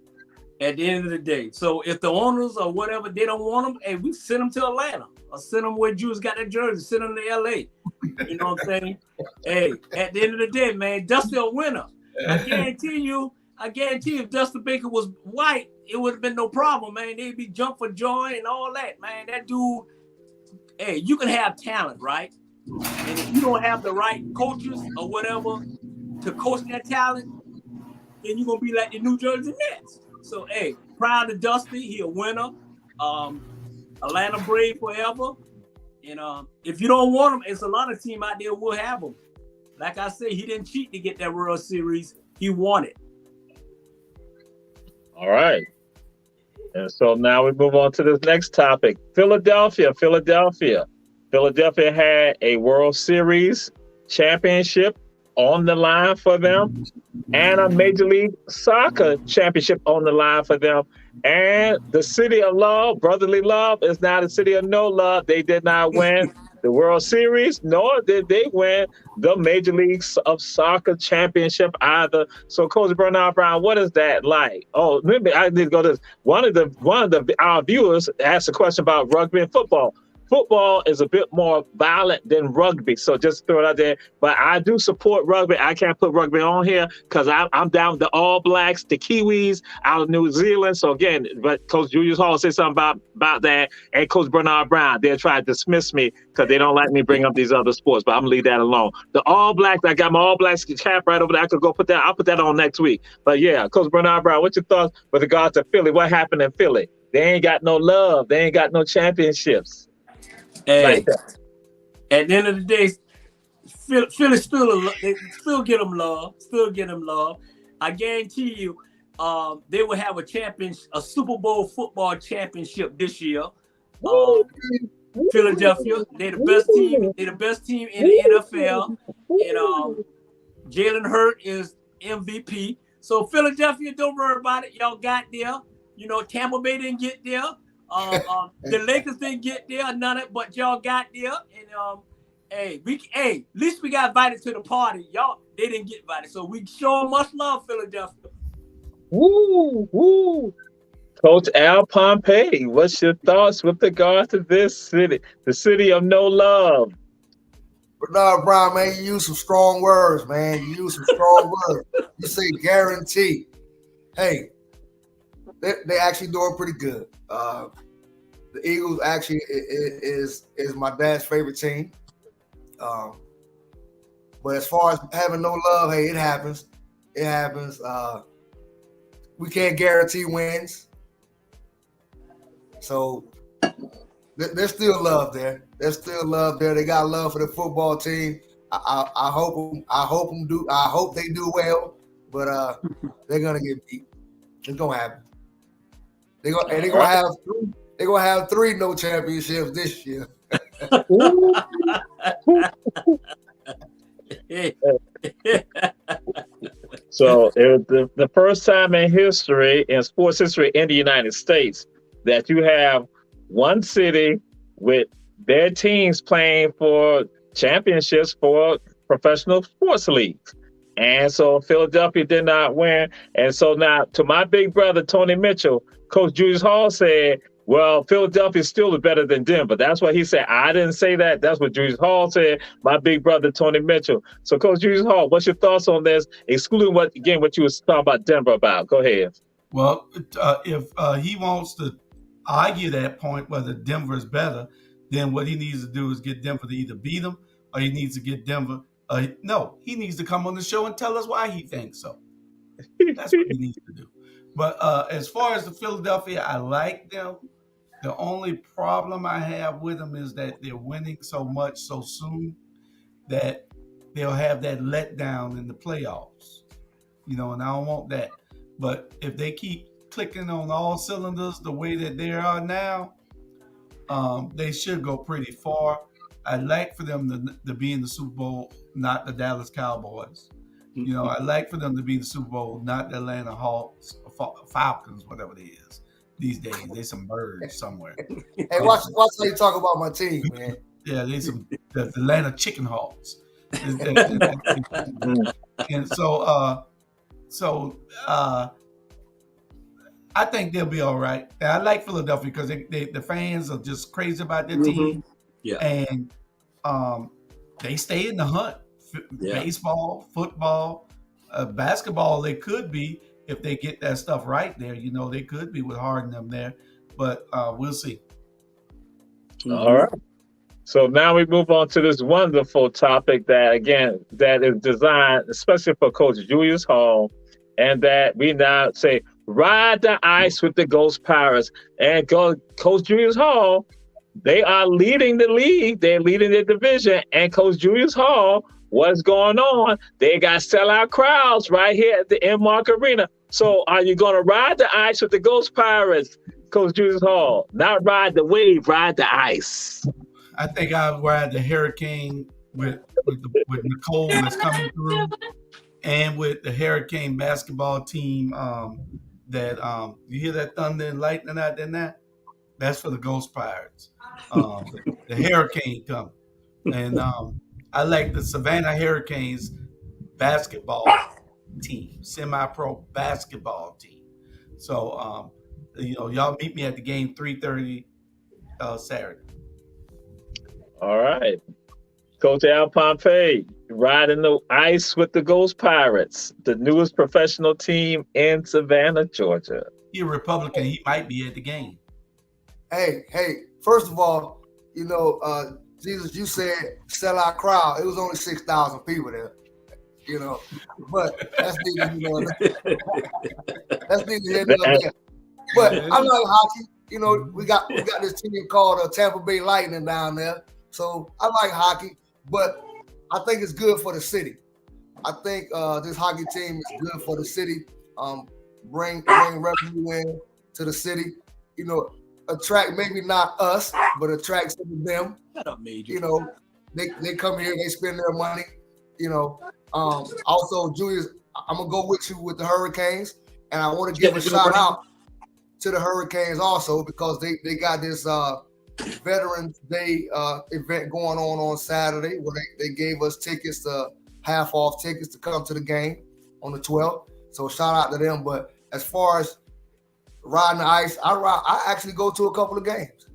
Speaker 4: at the end of the day. So if the owners or whatever they don't want him, hey, we send them to Atlanta or send them where Jules got their jersey. Send them to LA. You know what I'm saying? Hey, at the end of the day, man, Dusty a winner. I guarantee you, if Dusty Baker was white, it would have been no problem, man. They'd be jump for joy and all that, man. That dude. Hey, you can have talent, right? And if you don't have the right coaches or whatever to coach that talent, then you're going to be like the New Jersey Nets. So, hey, proud of Dusty. He a winner. Atlanta Brave forever. And if you don't want him, it's a lot of team out there will have him. Like I said, he didn't cheat to get that World Series. He won it.
Speaker 3: All right. And so now we move on to this next topic. Philadelphia had a World Series championship on the line for them and a Major League Soccer championship on the line for them. And the city of love, brotherly love, is now the city of no love. They did not win the World Series, nor did they win the Major League of Soccer championship either. So, Coach Bernard Brown, what is that like? Oh, maybe I need to go to this. One of our viewers asked a question about rugby and football. Football is a bit more violent than rugby, so just throw it out there. But I do support rugby. I can't put rugby on here because I'm down with the All Blacks, the Kiwis out of New Zealand. So again, but Coach Julius Hall said something about that, and Coach Bernard Brown, they're trying to dismiss me because they don't let me bring up these other sports. But I'm gonna leave that alone. The All Blacks, I got my All Blacks cap right over there. I could go put that. I'll put that on next week. But yeah, Coach Bernard Brown, what's your thoughts with regards to Philly? What happened in Philly? They ain't got no love. They ain't got no championships.
Speaker 4: Hey, at the end of the day, Philly still get them love. I guarantee you, they will have a Super Bowl football championship this year. Philadelphia, they're the best team. They're the best team in the NFL. And Jalen Hurts is MVP. So Philadelphia, don't worry about it. Y'all got there. You know, Tampa Bay didn't get there. The Lakers didn't get there, none of it, but y'all got there. And at least we got invited to the party. Y'all, they didn't get invited, so we show much love, Philadelphia.
Speaker 3: Woo! Coach Al Pompey, what's your thoughts with regard to this city, the city of no love?
Speaker 5: Bernard Brown, man, you use some strong words, man. You say guarantee. Hey, they actually doing pretty good. The Eagles actually is my dad's favorite team. But as far as having no love, hey, it happens. It happens. We can't guarantee wins. So there's still love there. There's still love there. They got love for the football team. I hope they do well, but they're gonna get beat. It's gonna happen. They're gonna have 3 no championships this year.
Speaker 3: So it was the first time in sports history in the United States, that you have one city with their teams playing for championships for professional sports leagues. And so Philadelphia did not win. And so now, to my big brother, Tony Mitchell, Coach Julius Hall said, well, Philadelphia still is better than Denver. That's what he said. I didn't say that. That's what Julius Hall said, my big brother, Tony Mitchell. So, Coach Julius Hall, what's your thoughts on this, excluding what you was talking about Denver about? Go ahead.
Speaker 6: Well, if he wants to argue that point whether Denver is better, then what he needs to do is get Denver to either beat them or he needs to get Denver. No, he needs to come on the show and tell us why he thinks so. That's what he needs to do. But as far as the Philadelphia, I like them. The only problem I have with them is that they're winning so much so soon that they'll have that letdown in the playoffs. And I don't want that. But if they keep clicking on all cylinders the way that they are now, they should go pretty far. I'd like for them to be in the Super Bowl, not the Dallas Cowboys. I'd like for them to be in the Super Bowl, not the Atlanta Hawks, Falcons, whatever it is. These days, there's some birds somewhere.
Speaker 5: Hey, watch how you talk about my team, man.
Speaker 6: Yeah, there's the Atlanta Chicken Hawks. And so I think they'll be all right. And I like Philadelphia because the fans are just crazy about their team.
Speaker 4: Yeah.
Speaker 6: And they stay in the hunt.
Speaker 4: Yeah.
Speaker 6: Baseball, football, basketball, they could be if they get that stuff right there. They could be with Harden them there. But we'll see.
Speaker 3: All right. So now we move on to this wonderful topic that is designed especially for Coach Julius Hall, and that we now say, ride the ice with the Ghost Pirates. And Coach Julius Hall, they are leading the league. They're leading the division. And Coach Julius Hall, what's going on? They got sellout crowds right here at the Inmark Arena. So are you going to ride the ice with the Ghost Pirates, Coach Julius Hall? Not ride the wave, ride the ice.
Speaker 6: I think I'd ride the Hurricane with Nicole that's coming through, and with the Hurricane basketball team. That you hear that thunder and lightning out there now? That's for the Ghost Pirates. The Hurricane coming, and I like the Savannah Hurricanes basketball team, semi-pro basketball team. So y'all meet me at the game 3:30 Saturday.
Speaker 3: All right. Coach Al Pompey, riding the ice with the Ghost Pirates, the newest professional team in Savannah, Georgia.
Speaker 6: He's a Republican. He might be at the game.
Speaker 5: Hey, first of all, Jesus, you said sellout crowd. It was only 6,000 people there, but that's neither that's neither here nor there. But I like hockey. We got this team called Tampa Bay Lightning down there. So I like hockey, but I think it's good for the city. I think this hockey team is good for the city. Bring revenue in to the city. Attract maybe not us, but attract some of them.
Speaker 4: Shut up, Major.
Speaker 5: They come here, they spend their money. Also, Julius, I'm gonna go with you with the Hurricanes, and I want to give a shout out to the Hurricanes also because they got this Veterans Day event going on Saturday where they gave us tickets, half off tickets to come to the game on the 12th. So shout out to them. But as far as riding the ice, I actually go to a couple of games.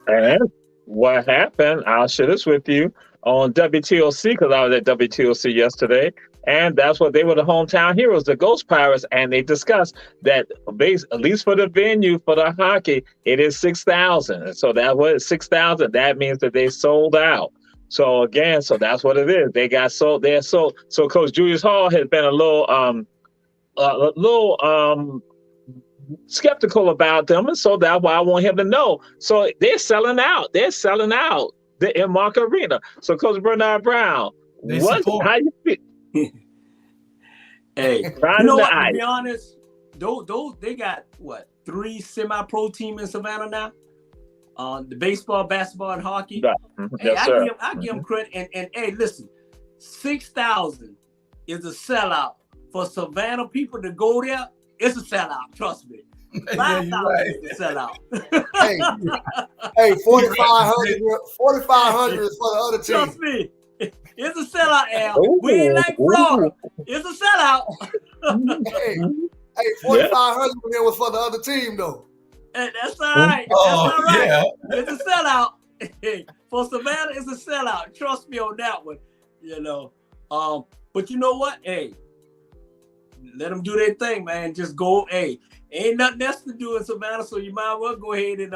Speaker 3: And what happened, I'll share this with you, on WTOC, because I was at WTOC yesterday, and that's what they were, the hometown heroes, the Ghost Pirates, and they discussed that at least for the venue, for the hockey, it is 6,000. And so that was 6,000. That means that they sold out. So again, so that's what it is. They got sold. They're sold. So Coach Julius Hall has been a little skeptical about them, and so that's why I want him to know. So they're selling out. They're selling out the Inmark Arena. So Coach Bernard Brown, how you feel?
Speaker 4: Hey, you know what? To be honest, those they got what 3 semi-pro teams in Savannah now. The baseball, basketball, and hockey.
Speaker 3: Mm-hmm.
Speaker 4: Hey,
Speaker 3: Yes,
Speaker 4: I give them credit. And hey, listen, 6,000 is a sellout for Savannah people to go there. It's a sellout. Trust me. 5,000 is a sellout.
Speaker 5: Hey, 4,500 is for the other team.
Speaker 4: Trust me. It's a sellout, Al. We ain't like Florida. It's a sellout.
Speaker 5: hey, 4,500 was for the other team, though.
Speaker 4: Hey, that's all right. That's all right. Yeah. It's a sellout. For Savannah, it's a sellout. Trust me on that one. But you know what? Hey, let them do their thing, man. Just go. Hey, ain't nothing else to do in Savannah, so you might well go ahead and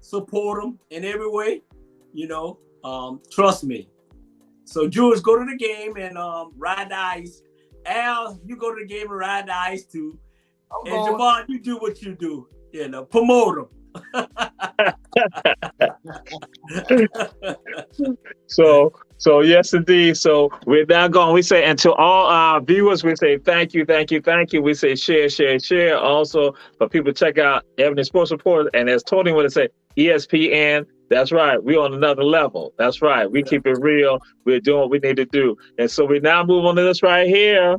Speaker 4: support them in every way. You know, trust me. So Jules, go to the game and ride the ice. Al, you go to the game and ride the ice too. And Jamal, you do what you do. You know, promote them.
Speaker 3: So yes, indeed. So we're now going. We say, and to all our viewers, we say thank you. We say share. Also, for people to check out Ebony Sports Report, and as Tony would say, ESPN. That's right. We're on another level. That's right. We keep it real. We're doing what we need to do. And so we now move on to this right here.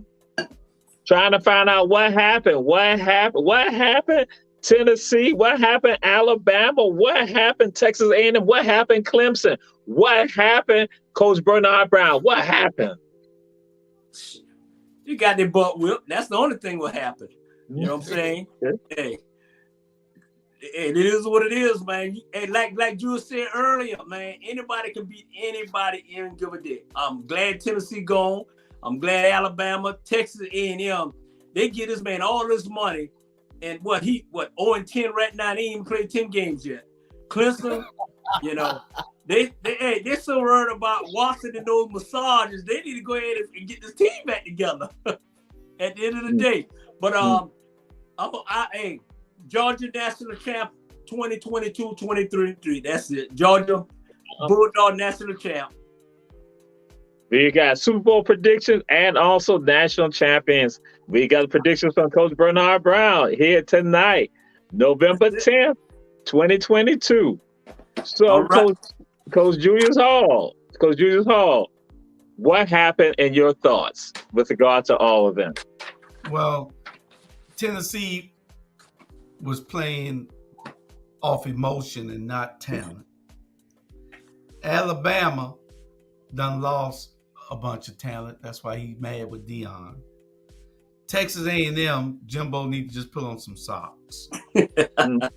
Speaker 3: Trying to find out what happened. What happened? Tennessee? What happened? Alabama? What happened? Texas A&M? What happened? Clemson? What happened? Coach Bernard Brown? What happened?
Speaker 4: You got their butt whipped. That's the only thing what happened. You know what I'm saying? Hey, it is what it is, man. Hey, like Jules said earlier, man, anybody can beat anybody in give a day. I'm glad Tennessee gone. I'm glad Alabama, Texas A&M, they get this man all this money. And 0-10 right now, they ain't even played 10 games yet. Clemson, you know, they're so worried about Watson and those massages. They need to go ahead and get this team back together at the end of the day. But Georgia National Champ 2022-2023. That's it. Georgia Bulldog National Champ.
Speaker 3: We got Super Bowl predictions and also national champions. We got predictions from Coach Bernard Brown here tonight, November 10th, 2022. So, right. Coach Julius Hall, what happened in your thoughts with regard to all of them?
Speaker 6: Well, Tennessee was playing off emotion and not talent. Alabama done lost a bunch of talent. That's why he's mad with Deion. Texas A&M, Jimbo need to just put on some socks. And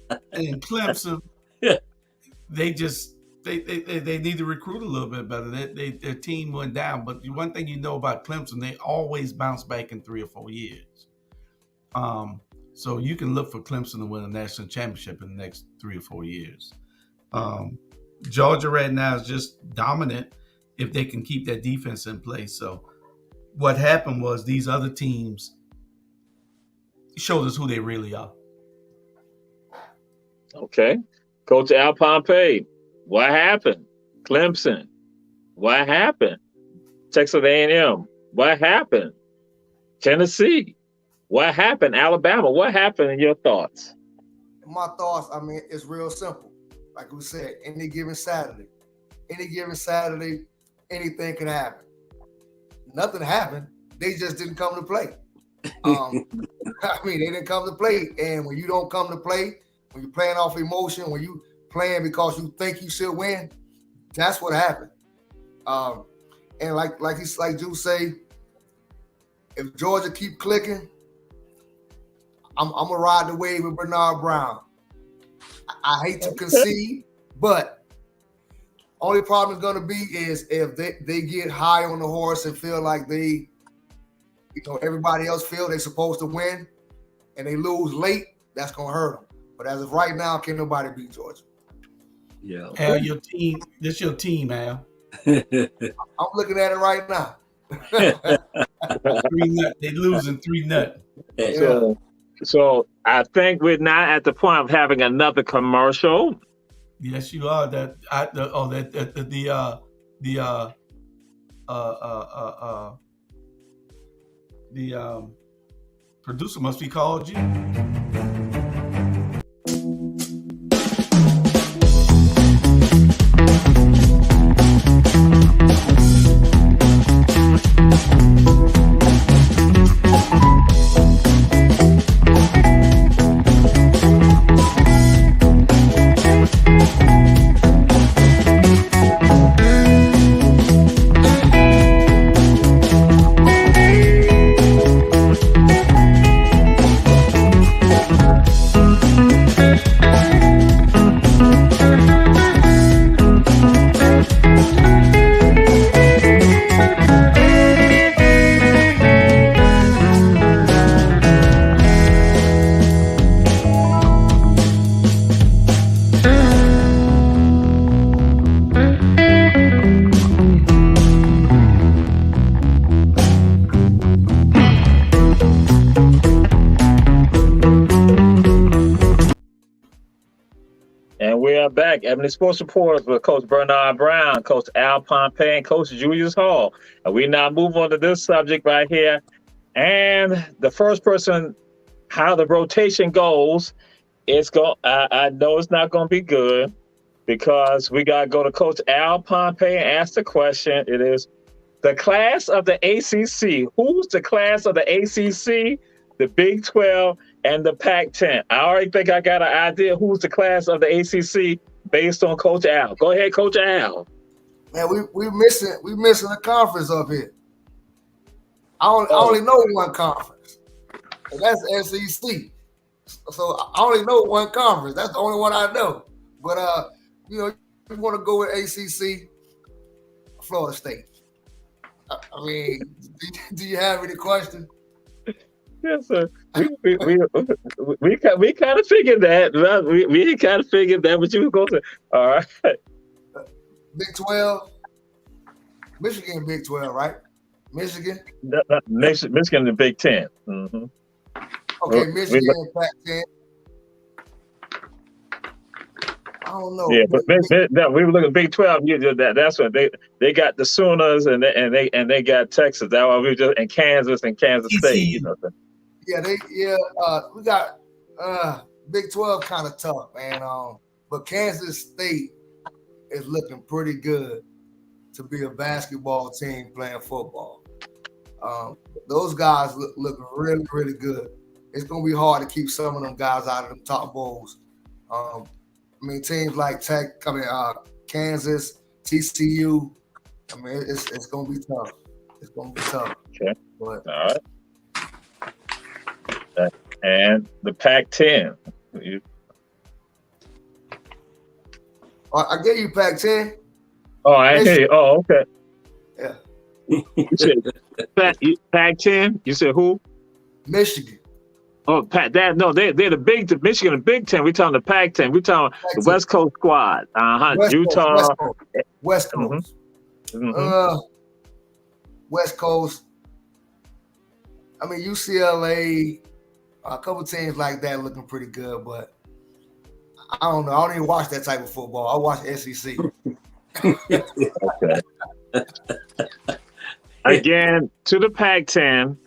Speaker 6: Clemson, they need to recruit a little bit better. Their team went down, but one thing you know about Clemson, they always bounce back in 3 or 4 years. So you can look for Clemson to win a national championship in the next 3 or 4 years. Georgia right now is just dominant if they can keep that defense in place. So what happened was these other teams showed us who they really are.
Speaker 3: Okay. Coach Al Pompey, what happened? Clemson, what happened? Texas A&M, what happened? Tennessee, what happened? Alabama, what happened in your thoughts?
Speaker 5: My thoughts, I mean, it's real simple. Like we said, any given Saturday, anything can happen. Nothing happened. They just didn't come to play. I mean, they didn't come to play. And when you don't come to play, when you're playing off emotion, when you playing because you think you should win, that's what happened. And like Jules say, if Georgia keep clicking, I'm gonna ride the wave with Bernard Brown. I hate to concede, but only problem is going to be is if they get high on the horse and feel like everybody else feel they're supposed to win and they lose late, that's going to hurt them. But as of right now, can't nobody beat Georgia.
Speaker 4: Yeah.
Speaker 6: Al, your team, this your team, Al.
Speaker 5: I'm looking at it right now.
Speaker 6: 3-0. They losing 3-0.
Speaker 5: Yeah.
Speaker 3: So I think we're not at the point of having another commercial.
Speaker 6: Yes, you are. The producer must be called you.
Speaker 3: are back. Ebony Sports Reporters with Coach Bernard Brown, Coach Al Pompey, and Coach Julius Hall. And we now move on to this subject right here. And the first person, how the rotation goes, I know it's not going to be good because we got to go to Coach Al Pompey and ask the question. It is the class of the ACC. Who's the class of the ACC, the Big 12, and the Pac-10? I already think I got an idea who's the class of the ACC based on Coach Al. Go ahead, Coach Al.
Speaker 5: Man, we missing a conference up here. I only know one conference, and that's SEC. So I only know one conference. That's the only one I know. But you want to go with ACC, Florida State. I mean, do you have any questions?
Speaker 3: Yes, sir. We kind of figured that. We kind of figured that, but you were going to. All right.
Speaker 5: Big 12, Michigan, Big 12, right? Michigan.
Speaker 3: Michigan, the Big 10. Mm-hmm.
Speaker 5: Okay, Michigan, Pac-10. I don't know.
Speaker 3: Yeah, but we were looking at Big 12. That's what they got the Sooners and they got Texas. That why we just and Kansas State. You know.
Speaker 5: We got Big 12 kind of tough, man. But Kansas State is looking pretty good to be a basketball team playing football. Those guys look really, really good. It's gonna be hard to keep some of them guys out of them top bowls. I mean, teams like Kansas, TCU. I mean, it's gonna be tough. It's gonna be tough.
Speaker 3: Okay.
Speaker 5: But,
Speaker 3: all right. And the Pac-10.
Speaker 5: I gave you Pac-10.
Speaker 3: Oh, I hear you. Oh, okay.
Speaker 5: Yeah.
Speaker 3: You said Pac-10. You said who?
Speaker 5: Michigan.
Speaker 3: Oh, they're the Michigan, the Big 10. We're talking the Pac-10. We're talking the West Coast squad. Utah.
Speaker 5: West Coast.
Speaker 3: Mm-hmm.
Speaker 5: West Coast. I mean, UCLA, a couple teams like that looking pretty good, but I don't know. I don't even watch that type of football. I watch SEC.
Speaker 3: Okay. Again, to the Pac-10.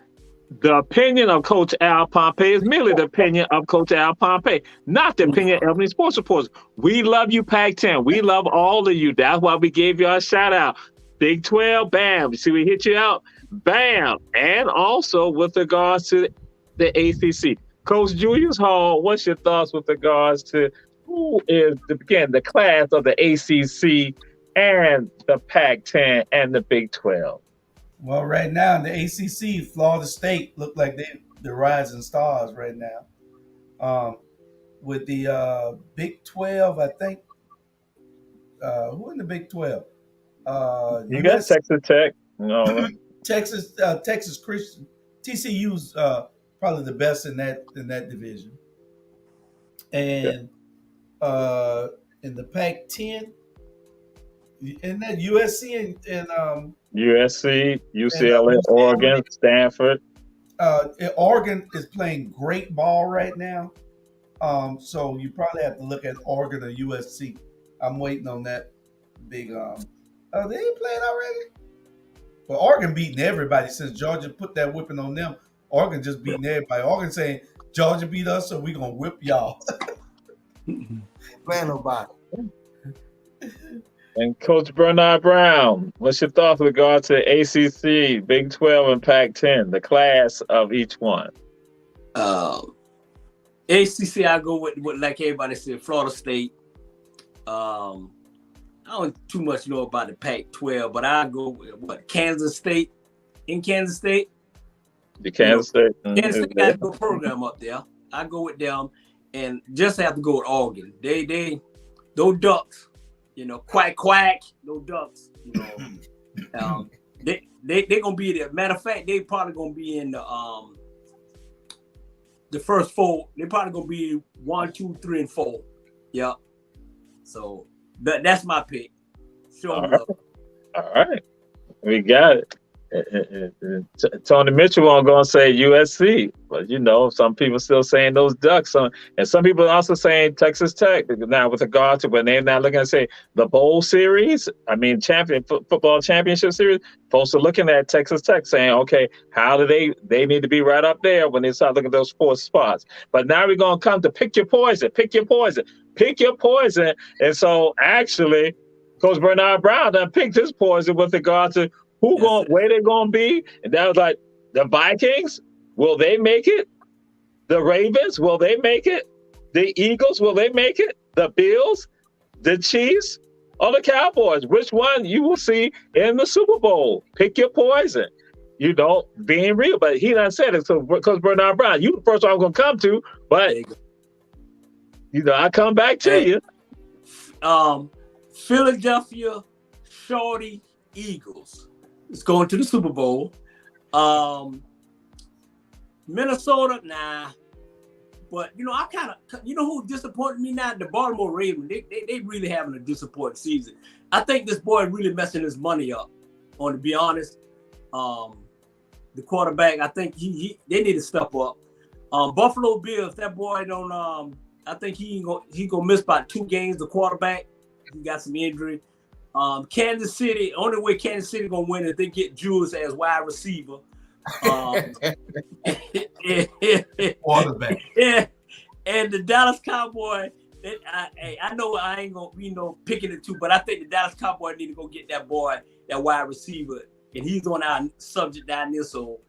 Speaker 3: The opinion of Coach Al Pompey is merely the opinion of Coach Al Pompey, not the opinion of Ebony Sports Reporters. We love you, Pac-10. We love all of you. That's why we gave you a shout out. Big 12, bam. See, we hit you out, bam. And also with regards to the ACC. Coach Julius Hall, what's your thoughts with regards to who is, the class of the ACC and the Pac-10 and the Big 12?
Speaker 6: Well, right now in the ACC, Florida State look like they're rising stars right now. With the Big 12, I think. Who in the Big 12?
Speaker 3: You got Texas Tech. No.
Speaker 6: Texas Christian. TCU's probably the best in that division. And in the Pac-10, in that USC and
Speaker 3: USC, UCLA, Oregon, Stanford.
Speaker 6: Oregon is playing great ball right now. So you probably have to look at Oregon or USC. I'm waiting on that big. They ain't playing already. But Oregon beating everybody since Georgia put that whipping on them. Oregon just beating everybody. Oregon saying Georgia beat us, so we're gonna whip y'all.
Speaker 5: Playing nobody.
Speaker 3: And Coach Bernard Brown, what's your thoughts with regard to ACC, Big 12, and Pac-10, the class of each one?
Speaker 4: ACC, I go with like everybody said, Florida State. I don't too much know about the Pac-12, but I go with Kansas State. In Kansas State,
Speaker 3: The Kansas State.
Speaker 4: Kansas State got a good program up there. I go with them, and just have to go with Oregon. They those Ducks. Quack, no Ducks. They gonna be there. Matter of fact, they probably gonna be in the first four. They probably gonna be 1, 2, 3, and 4. Yeah. So that's my pick.
Speaker 3: All right, we got it. Tony Mitchell won't gonna say USC. But some people still saying those Ducks, and some people are also saying Texas Tech. Now, with regard to when they're now looking at say the bowl series, football championship series, folks are looking at Texas Tech saying, okay, how do they need to be right up there when they start looking at those 4 spots. But now we're gonna come to pick your poison, pick your poison, pick your poison, and so actually, Coach Bernard Brown done picked his poison with regard to where they're gonna be, and that was like the Vikings. Will they make it? The Ravens, will they make it? The Eagles, will they make it? The Bills, the Chiefs, or the Cowboys? Which one you will see in the Super Bowl? Pick your poison. Being real. But he done said it. So, because Bernard Brown, you the first one I'm going to come to, but, I come back to you.
Speaker 4: Philadelphia Shorty Eagles is going to the Super Bowl. Minnesota, nah. But I kind of who disappointed me now? The Baltimore Ravens. They really having a disappointing season. I think this boy really messing his money up. To be honest, the quarterback. I think they need to step up. Buffalo Bills. That boy don't. I think he gonna miss about 2 games. The quarterback. He got some injury. Kansas City. Only way Kansas City gonna win is if they get Jules as wide receiver.
Speaker 6: Quarterback.
Speaker 4: And the Dallas Cowboy, I know I ain't gonna be picking it too, but I think the Dallas Cowboy need to go get that boy, that wide receiver, and he's on our subject down there. So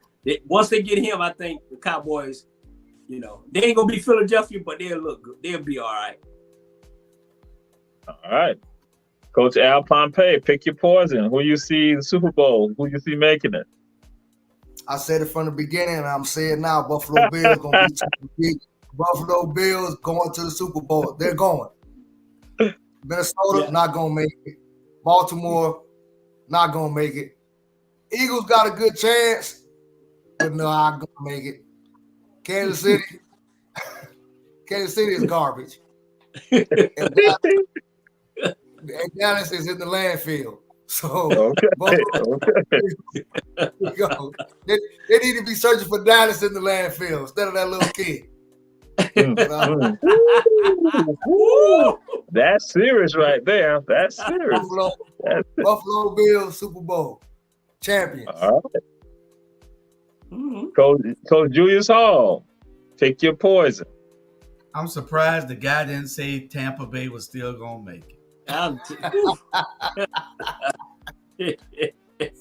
Speaker 4: once they get him, I think the Cowboys, they ain't gonna be Philadelphia, but they'll look good. They'll be all right.
Speaker 3: All right, Coach Al Pompey, pick your poison. Who you see in the Super Bowl? Who you see making it?
Speaker 5: I said it from the beginning, and I'm saying now, Buffalo Bills going to be big. Buffalo Bills going to the Super Bowl. They're going. Minnesota, not going to make it. Baltimore, not going to make it. Eagles got a good chance, but no, I'm going to make it. Kansas City is garbage. And Dallas is in the landfill. So
Speaker 3: okay.
Speaker 5: They need to be searching for Dallas in the landfill instead of that little kid.
Speaker 3: That's serious right there. That's serious.
Speaker 5: Buffalo Bills Super Bowl champions.
Speaker 3: All right. Coach Julius Hall, pick your poison.
Speaker 6: I'm surprised the guy didn't say Tampa Bay was still gonna make it.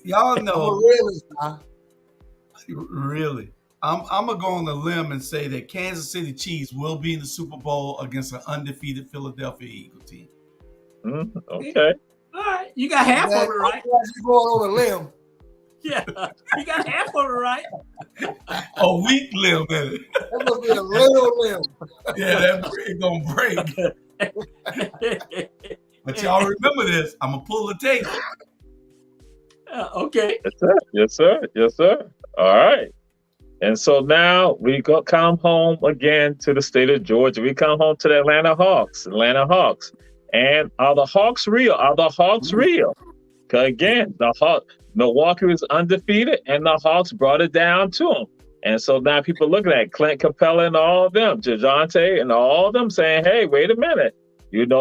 Speaker 6: Y'all know, really. I'm gonna go on a limb and say that Kansas City Chiefs will be in the Super Bowl against an undefeated Philadelphia Eagle team.
Speaker 3: Okay.
Speaker 4: All right, you got half of it right.
Speaker 5: You going on a limb?
Speaker 4: Yeah, you got half of it right.
Speaker 6: A weak limb, in it.
Speaker 5: That must be a little limb.
Speaker 6: Yeah, that gonna break. But y'all remember this. I'm gonna pull the tape.
Speaker 4: Okay.
Speaker 3: Yes, sir. All right. And so now we come home again to the state of Georgia. We come home to the Atlanta Hawks. And are the Hawks real? Because again, Milwaukee was undefeated, and the Hawks brought it down to them. And so now people looking at Clint Capella and all of them, DeJounte and all of them saying, hey, wait a minute.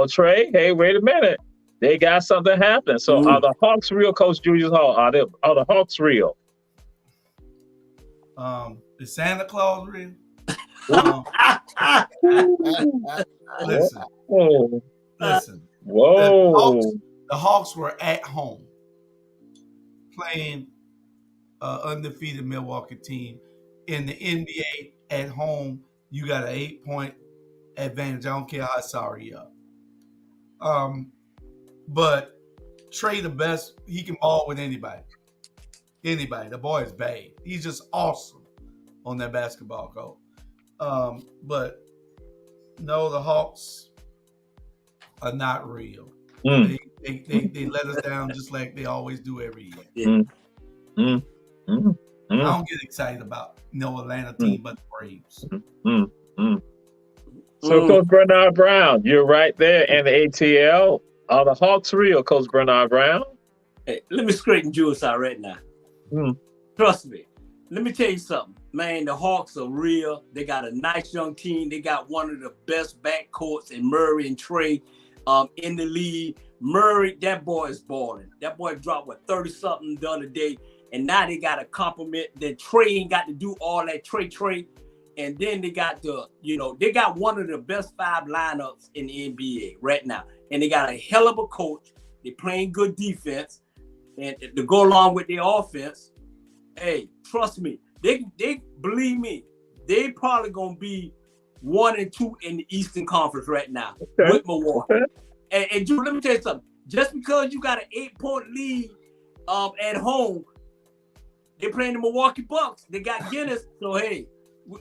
Speaker 3: Trey, hey, wait a minute. They got something happening. So are the Hawks real, Coach Julius Hall? Are the Hawks real?
Speaker 6: Is Santa Claus real? Listen.
Speaker 3: Whoa.
Speaker 6: The Hawks were at home playing an undefeated Milwaukee team. In the NBA at home, you got an 8-point advantage. I don't care how sorry you are. But Trey the best, he can ball with anybody. The boy is bad. He's just awesome on that basketball court. But no, the Hawks are not real. They let us down just like they always do every year. I don't get excited about no Atlanta team but the Braves.
Speaker 3: So Coach Bernard Brown, you're right there in the ATL. Are the Hawks real, Coach Bernard Brown?
Speaker 4: Hey, let me straighten Jules out right now. Trust me. Let me tell you something. man, the Hawks are real. They got a nice young team. They got one of the best backcourts in Murray and Trey in the league. Murray, that boy is balling. That boy dropped, 30-something the other day. And now they got a compliment that Trey ain't got to do all that Trey. And then they got they got one of the best 5 lineups in the NBA right now. And they got a hell of a coach. They playing good defense. And to go along with their offense, hey, trust me, they believe me, they probably gonna be 1 and 2 in the Eastern Conference right now with Milwaukee. And Drew, let me tell you something. Just because you got an 8-point lead at home, they're playing the Milwaukee Bucks. They got Guinness, so hey,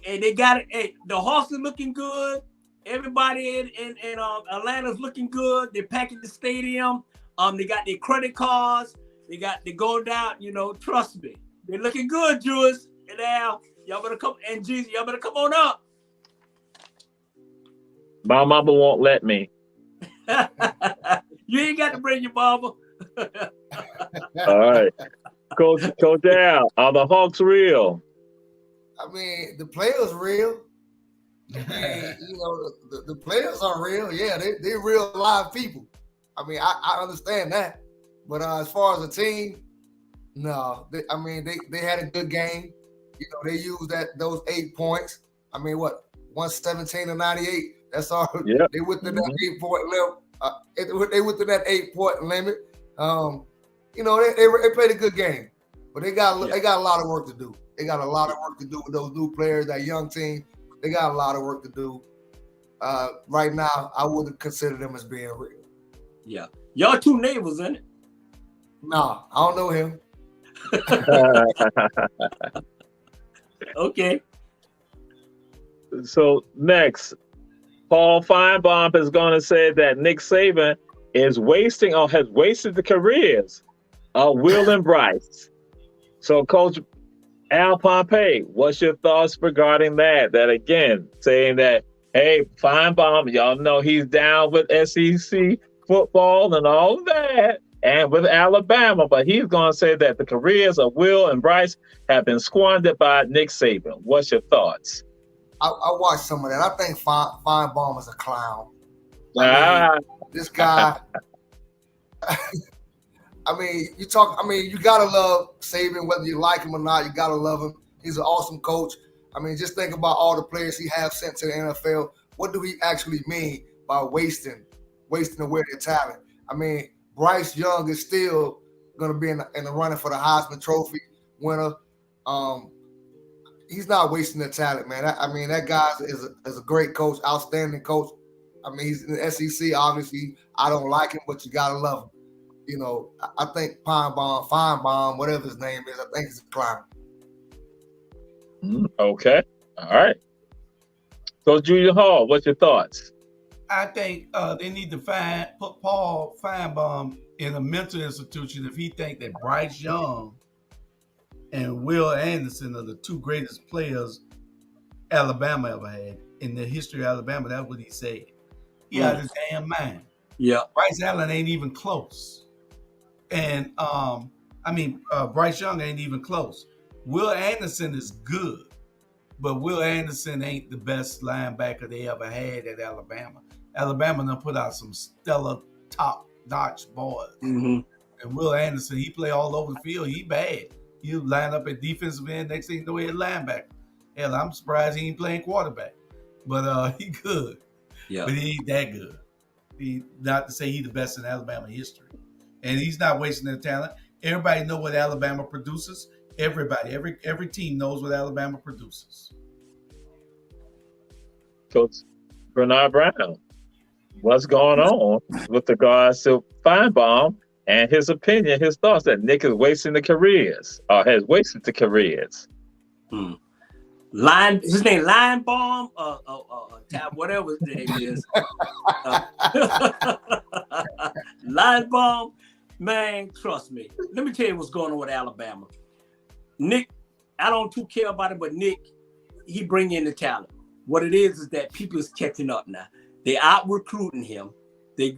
Speaker 4: and they got it. Hey, the Hawks are looking good. Everybody in Atlanta's looking good. They're packing the stadium. They got their credit cards. They going down. Trust me, they're looking good, Jewish. And now y'all better come. And Jesus, y'all better come on up.
Speaker 3: My mama won't let me.
Speaker 4: You ain't got to bring your mama.
Speaker 3: All right. Coach Al, are the Hawks real?
Speaker 5: I mean, the players real. I mean, the players are real. Yeah, they're real live people. I mean, I understand that. But as far as a team, no. They had a good game. They used those 8 points. I mean, 117 to 98. That's all. Yep. They within that 8-point limit. They within that 8-point limit. They played a good game, but they got a lot of work to do. They got a lot of work to do with those new players, that young team. They got a lot of work to do. Right now, I wouldn't consider them as being real.
Speaker 4: Yeah, y'all 2 neighbors, ain't it?
Speaker 5: Nah, I don't know him.
Speaker 4: Okay.
Speaker 3: So next, Paul Feinbaum is going to say that Nick Saban is wasting or has wasted the careers of Will and Bryce. So, Coach Al Pompey, what's your thoughts regarding that? That again, saying that, hey, Feinbaum, y'all know he's down with SEC football and all of that, and with Alabama, but he's going to say that the careers of Will and Bryce have been squandered by Nick Saban. What's your thoughts?
Speaker 5: I watched some of that. I think Feinbaum is a clown. This guy. You gotta love Saban, whether you like him or not. You gotta love him. He's an awesome coach. Just think about all the players he has sent to the NFL. What do he actually mean by wasting away their talent? Bryce Young is still gonna be in the running for the Heisman Trophy winner. He's not wasting their talent, man. That guy is a great coach, outstanding coach. He's in the SEC. Obviously, I don't like him, but you gotta love him. I think Feinbaum, whatever his name is, I think he's a clown.
Speaker 3: Okay, all right. So, Junior Hall, what's your thoughts?
Speaker 6: I think they need to put Paul Feinbaum in a mental institution if he think that Bryce Young and Will Anderson are the 2 greatest players Alabama ever had in the history of Alabama. That's what he said. He out of his damn mind.
Speaker 4: Yeah.
Speaker 6: Bryce Allen ain't even close. And Bryce Young ain't even close. Will Anderson is good, but Will Anderson ain't the best linebacker they ever had at Alabama. Alabama done put out some stellar top-notch boys.
Speaker 4: Mm-hmm.
Speaker 6: And Will Anderson, he play all over the field. He bad. You line up at defensive end, next thing you know, he a linebacker. Hell, I'm surprised he ain't playing quarterback. But he good.
Speaker 4: Yeah.
Speaker 6: But he ain't that good. Not to say he's the best in Alabama history. And he's not wasting their talent. Everybody know what Alabama produces. Everybody, every team knows what Alabama produces.
Speaker 3: Coach Bernard Brown, what's going on with regards to Feinbaum and his opinion, his thoughts that Nick is wasting the careers or has wasted the careers?
Speaker 4: His name Linebaum, whatever his name is. Linebaum, man, trust me. Let me tell you what's going on with Alabama. Nick, I don't too care about it, but Nick, he bring in the talent. What it is that people is catching up now. They out recruiting him. The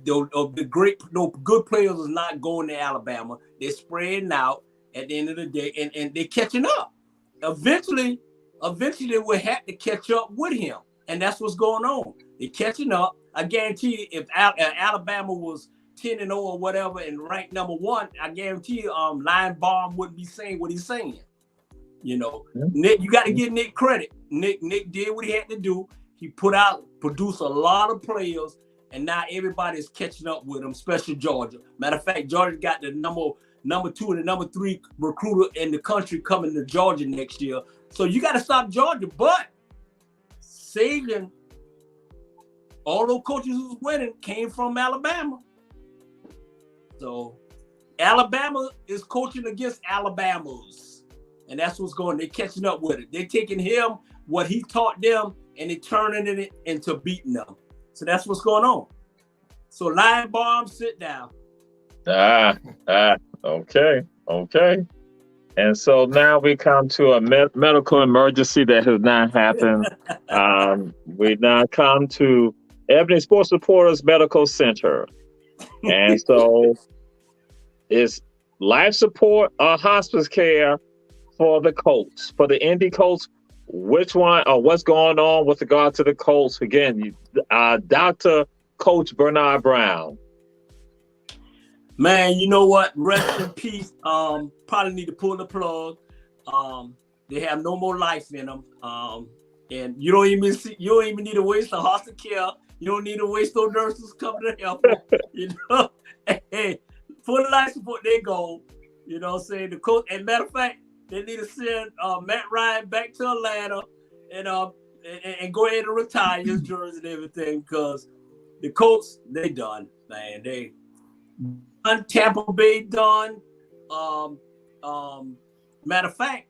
Speaker 4: good players is not going to Alabama. They're spreading out at the end of the day, and they're catching up. Eventually, eventually will have to catch up with him. And that's what's going on. They're catching up. I guarantee you, if Alabama was 10-0 or whatever and ranked number 1, I guarantee you, Lion Bomb wouldn't be saying what he's saying. You know, Nick, you got to give Nick credit. Nick did what he had to do. He produced a lot of players, and now everybody's catching up with him, especially Georgia. Matter of fact, Georgia got the number 2 and the number 3 recruiter in the country coming to Georgia next year. So you got to stop Georgia. But Sagan, all those coaches who's winning came from Alabama. So Alabama is coaching against Alabamas. And that's what's going on. They're catching up with it. They're taking him, what he taught them, and they're turning it into beating them. So that's what's going on. So Lion Bomb, sit down.
Speaker 3: Okay. And so now we come to a medical emergency that has not happened. We now come to Ebony Sports Reporters Medical Center. And so it's life support or hospice care for the Colts, for the Indy Colts. Which one or what's going on with regard to the Colts? Again, Dr. Coach Bernard Brown.
Speaker 4: Man, you know what? Rest in peace. Probably need to pull the plug. They have no more life in them. And you don't even need to waste the hospice care. You don't need to waste those nurses coming to help them. You know, hey, for the life support, they go. You know what I'm saying? The coach, and matter of fact, they need to send Matt Ryan back to Atlanta and go ahead and retire his jersey and everything, because the Colts, they done, man. They done. Tampa Bay done. Matter of fact,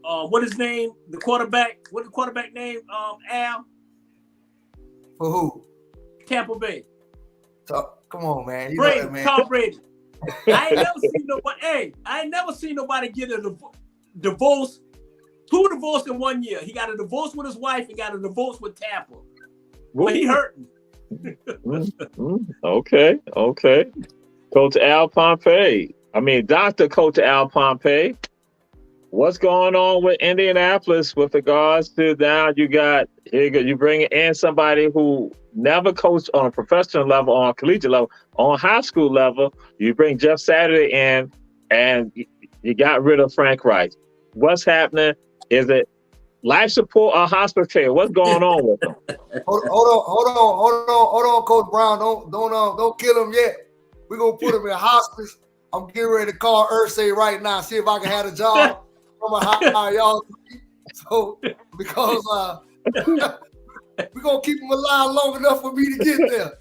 Speaker 4: what his name? The quarterback. What the quarterback name? Al.
Speaker 5: For who?
Speaker 4: Tampa Bay.
Speaker 5: Come on, man.
Speaker 4: Brady,
Speaker 5: know that, man.
Speaker 4: Tom Brady. I ain't never seen nobody get a divorce, 2 divorces in 1 year. He got a divorce with his wife and got a divorce with Tampa. But he hurting.
Speaker 3: Okay. Coach Al Pompey. Dr. Coach Al Pompey. What's going on with Indianapolis with regards to now you bring in somebody who never coached on a professional level, on a collegiate level, on high school level. You bring Jeff Saturday in and you got rid of Frank Reich. What's happening? Is it life support or hospital care? What's going on with them?
Speaker 5: Hold on, Coach Brown. Don't kill him yet. We're gonna put him in hospice. I'm getting ready to call Ursay right now, see if I can have a job. I'm gonna hire y'all. So because we're gonna keep him alive long enough for me to get there.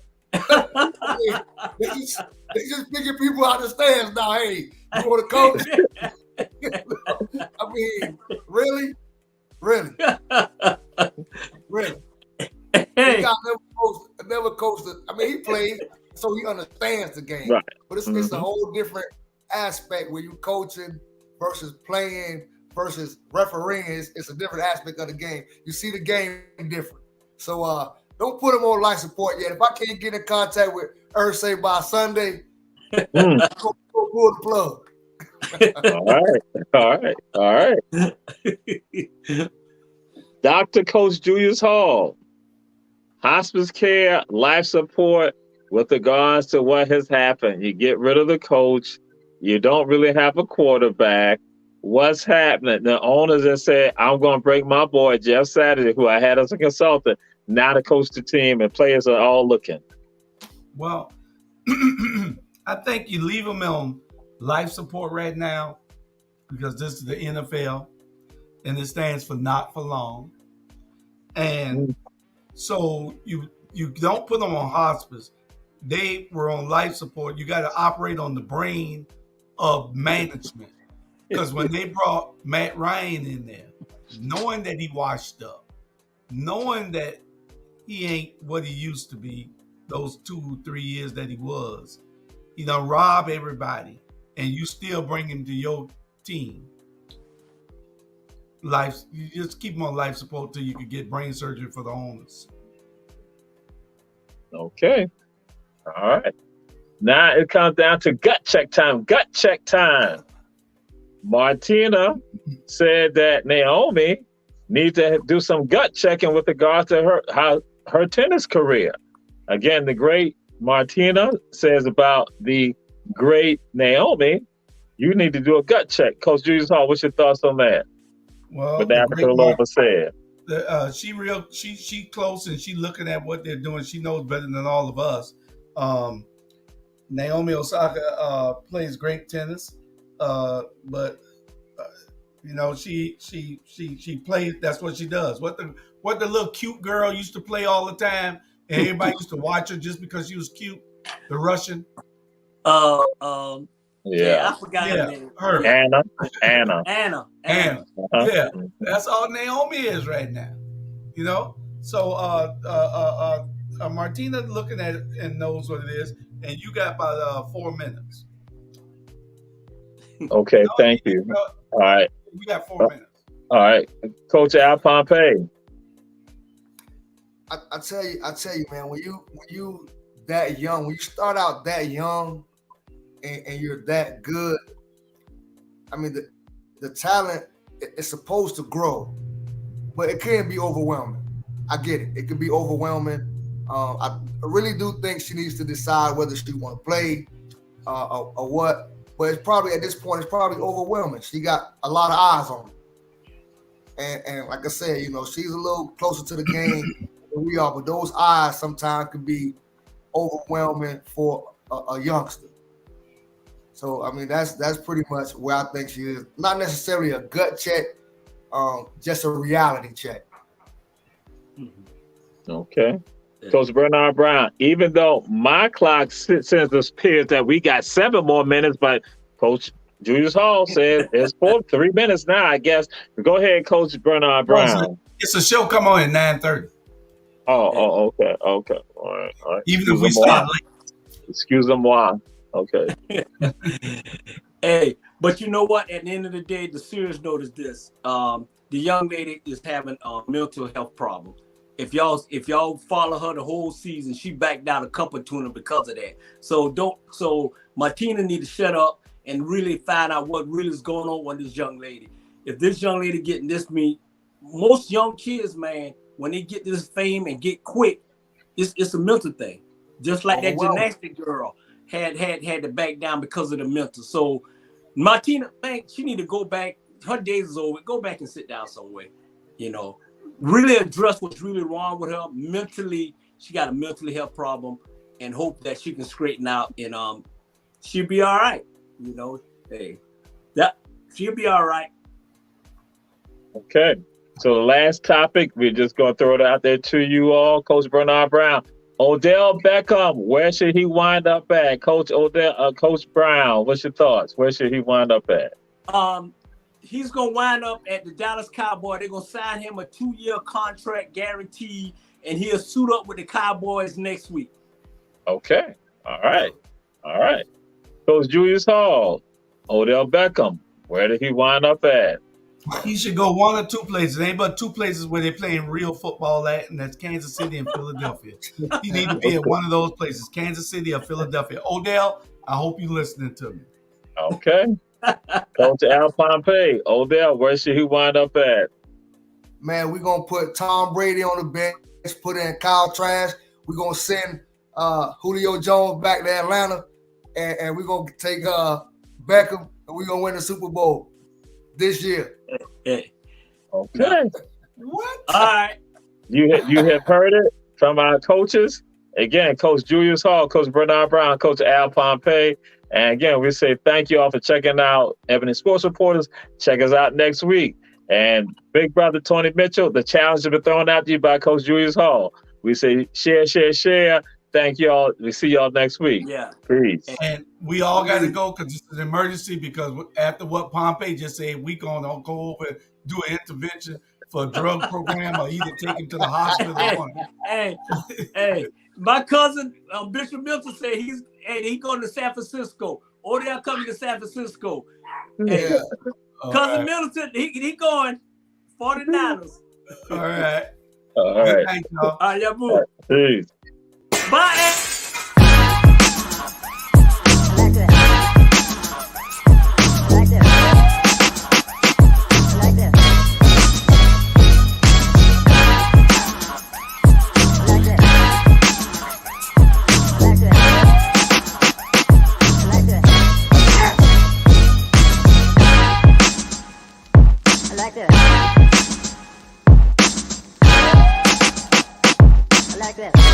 Speaker 5: They just picking people out the stands now. Hey, you want to coach? Really?
Speaker 4: Hey.
Speaker 5: He never coached. He played, so he understands the game.
Speaker 3: Right.
Speaker 5: But it's a whole different aspect where you coaching versus playing versus refereeing. It's a different aspect of the game. You see the game different. So don't put him on life support yet. If I can't get in contact with Ursay by Sunday, go pull the plug.
Speaker 3: All right. Dr. Coach Julius Hall, hospice care, life support with regards to what has happened. You get rid of the coach. You don't really have a quarterback. What's happening? The owners have said, I'm going to bring my boy, Jeff Saturday, who I had as a consultant, now to coach the team, and players are all looking.
Speaker 6: Well, I think you leave them on life support right now because this is the NFL and it stands for not for long. And so you don't put them on hospice. They were on life support. You got to operate on the brain of management. Because when they brought Matt Ryan in there, knowing that he washed up, knowing that he ain't what he used to be those 2-3 years that he was, he done rob everybody, and you still bring him to your team. You just keep him on life support till you can get brain surgery for the owners.
Speaker 3: Okay. All right. Now it comes down to gut check time. Martina said that Naomi needs to do some gut checking with regards to her tennis career. Again, the great Martina says about the great Naomi, you need to do a gut check. Coach Julius Hall, what's your thoughts on that?
Speaker 6: Well,
Speaker 3: what Nova said.
Speaker 6: She close and she looking at what they're doing. She knows better than all of us. Naomi Osaka plays great tennis, but you know she plays. That's what she does. What the little cute girl used to play all the time, and everybody used to watch her just because she was cute. The Russian.
Speaker 4: Yeah, I forgot her name.
Speaker 6: Her.
Speaker 3: Anna.
Speaker 6: Uh-huh. Yeah, that's all Naomi is right now. You know, so Martina looking at it and knows what it is, and you got about 4 minutes.
Speaker 3: Okay, thank you. All right,
Speaker 6: you got 4 minutes.
Speaker 3: All right, Coach Al Pompey.
Speaker 5: I tell you, man, when you that young, when you start out that young, and you're that good, I mean, the talent is supposed to grow, but it can be overwhelming. I get it. It can be overwhelming. I really do think she needs to decide whether she want to play or what. But it's probably, at this point, it's probably overwhelming. She got a lot of eyes on her. And like I said, you know, she's a little closer to the game than we are, but those eyes sometimes can be overwhelming for a youngster. So, I mean, that's pretty much where I think she is. Not necessarily a gut check, just a reality check.
Speaker 3: Okay. Coach Bernard Brown, even though my clock sends us appears that we got 7 more minutes, but Coach Julius Hall said it's 3 minutes now, I guess. Go ahead, Coach Bernard Brown.
Speaker 6: It's a show come on at 9:30.
Speaker 3: Oh, okay. All right.
Speaker 6: Even if we start late.
Speaker 3: Excuse-moi. Okay.
Speaker 4: Hey, but you know what? At the end of the day, the serious note is this: the young lady is having a mental health problem. If y'all follow her the whole season, she backed out a cup of tuna because of that. So Martina need to shut up and really find out what really is going on with this young lady. If this young lady getting this most young kids, man, when they get this fame and get quick, it's a mental thing. Just like that gymnastic girl had to back down because of the mental. So Martina, man, she need to go back. Her days is over. Go back and sit down somewhere. You know, really address what's really wrong with her mentally. She got a mental health problem, and hope that she can straighten out, and she'll be all right. You know, hey, she'll be all right.
Speaker 3: Okay. So the last topic, we're just going to throw it out there to you all, Coach Bernard Brown. Odell Beckham, where should he wind up at? Coach Brown, what's your thoughts? Where should he wind up at?
Speaker 4: He's going to wind up at the Dallas Cowboys. They're going to sign him a 2-year contract guaranteed, and he'll suit up with the Cowboys next week.
Speaker 3: Okay. All right. Coach Julius Hall, Odell Beckham, where did he wind up at?
Speaker 6: He should go 1 or 2 places. Ain't but 2 places where they're playing real football at, and that's Kansas City and Philadelphia. He need to be at one of those places, Kansas City or Philadelphia. Odell, I hope you're listening to me.
Speaker 3: Okay. Coach Al Pompey, Odell, where should he wind up at?
Speaker 5: Man, we're going to put Tom Brady on the bench, put in Kyle Trask. We're going to send Julio Jones back to Atlanta, and we're going to take Beckham, and we're going to win the Super Bowl this year.
Speaker 3: Okay.
Speaker 6: What?
Speaker 4: All right.
Speaker 3: You have heard it from our coaches. Again, Coach Julius Hall, Coach Bernard Brown, Coach Al Pompey. And again, we say thank you all for checking out Ebony Sports Reporters. Check us out next week. And Big Brother Tony Mitchell, the challenge has been thrown out to you by Coach Julius Hall. We say share. Thank you all. We see y'all next week.
Speaker 4: Yeah.
Speaker 3: Peace.
Speaker 6: And we all got to go because it's an emergency, because after what Pompey just said, we going to go over and do an intervention for a drug program or either take him to the hospital.
Speaker 4: Hey, my cousin Bishop Milton said he's going to San Francisco. Odell coming to San Francisco. Hey, cousin Milton, he going 49ers.
Speaker 6: All right.
Speaker 3: Good
Speaker 6: night, y'all.
Speaker 4: All right, y'all move.
Speaker 3: Peace.
Speaker 4: Bye.
Speaker 2: success.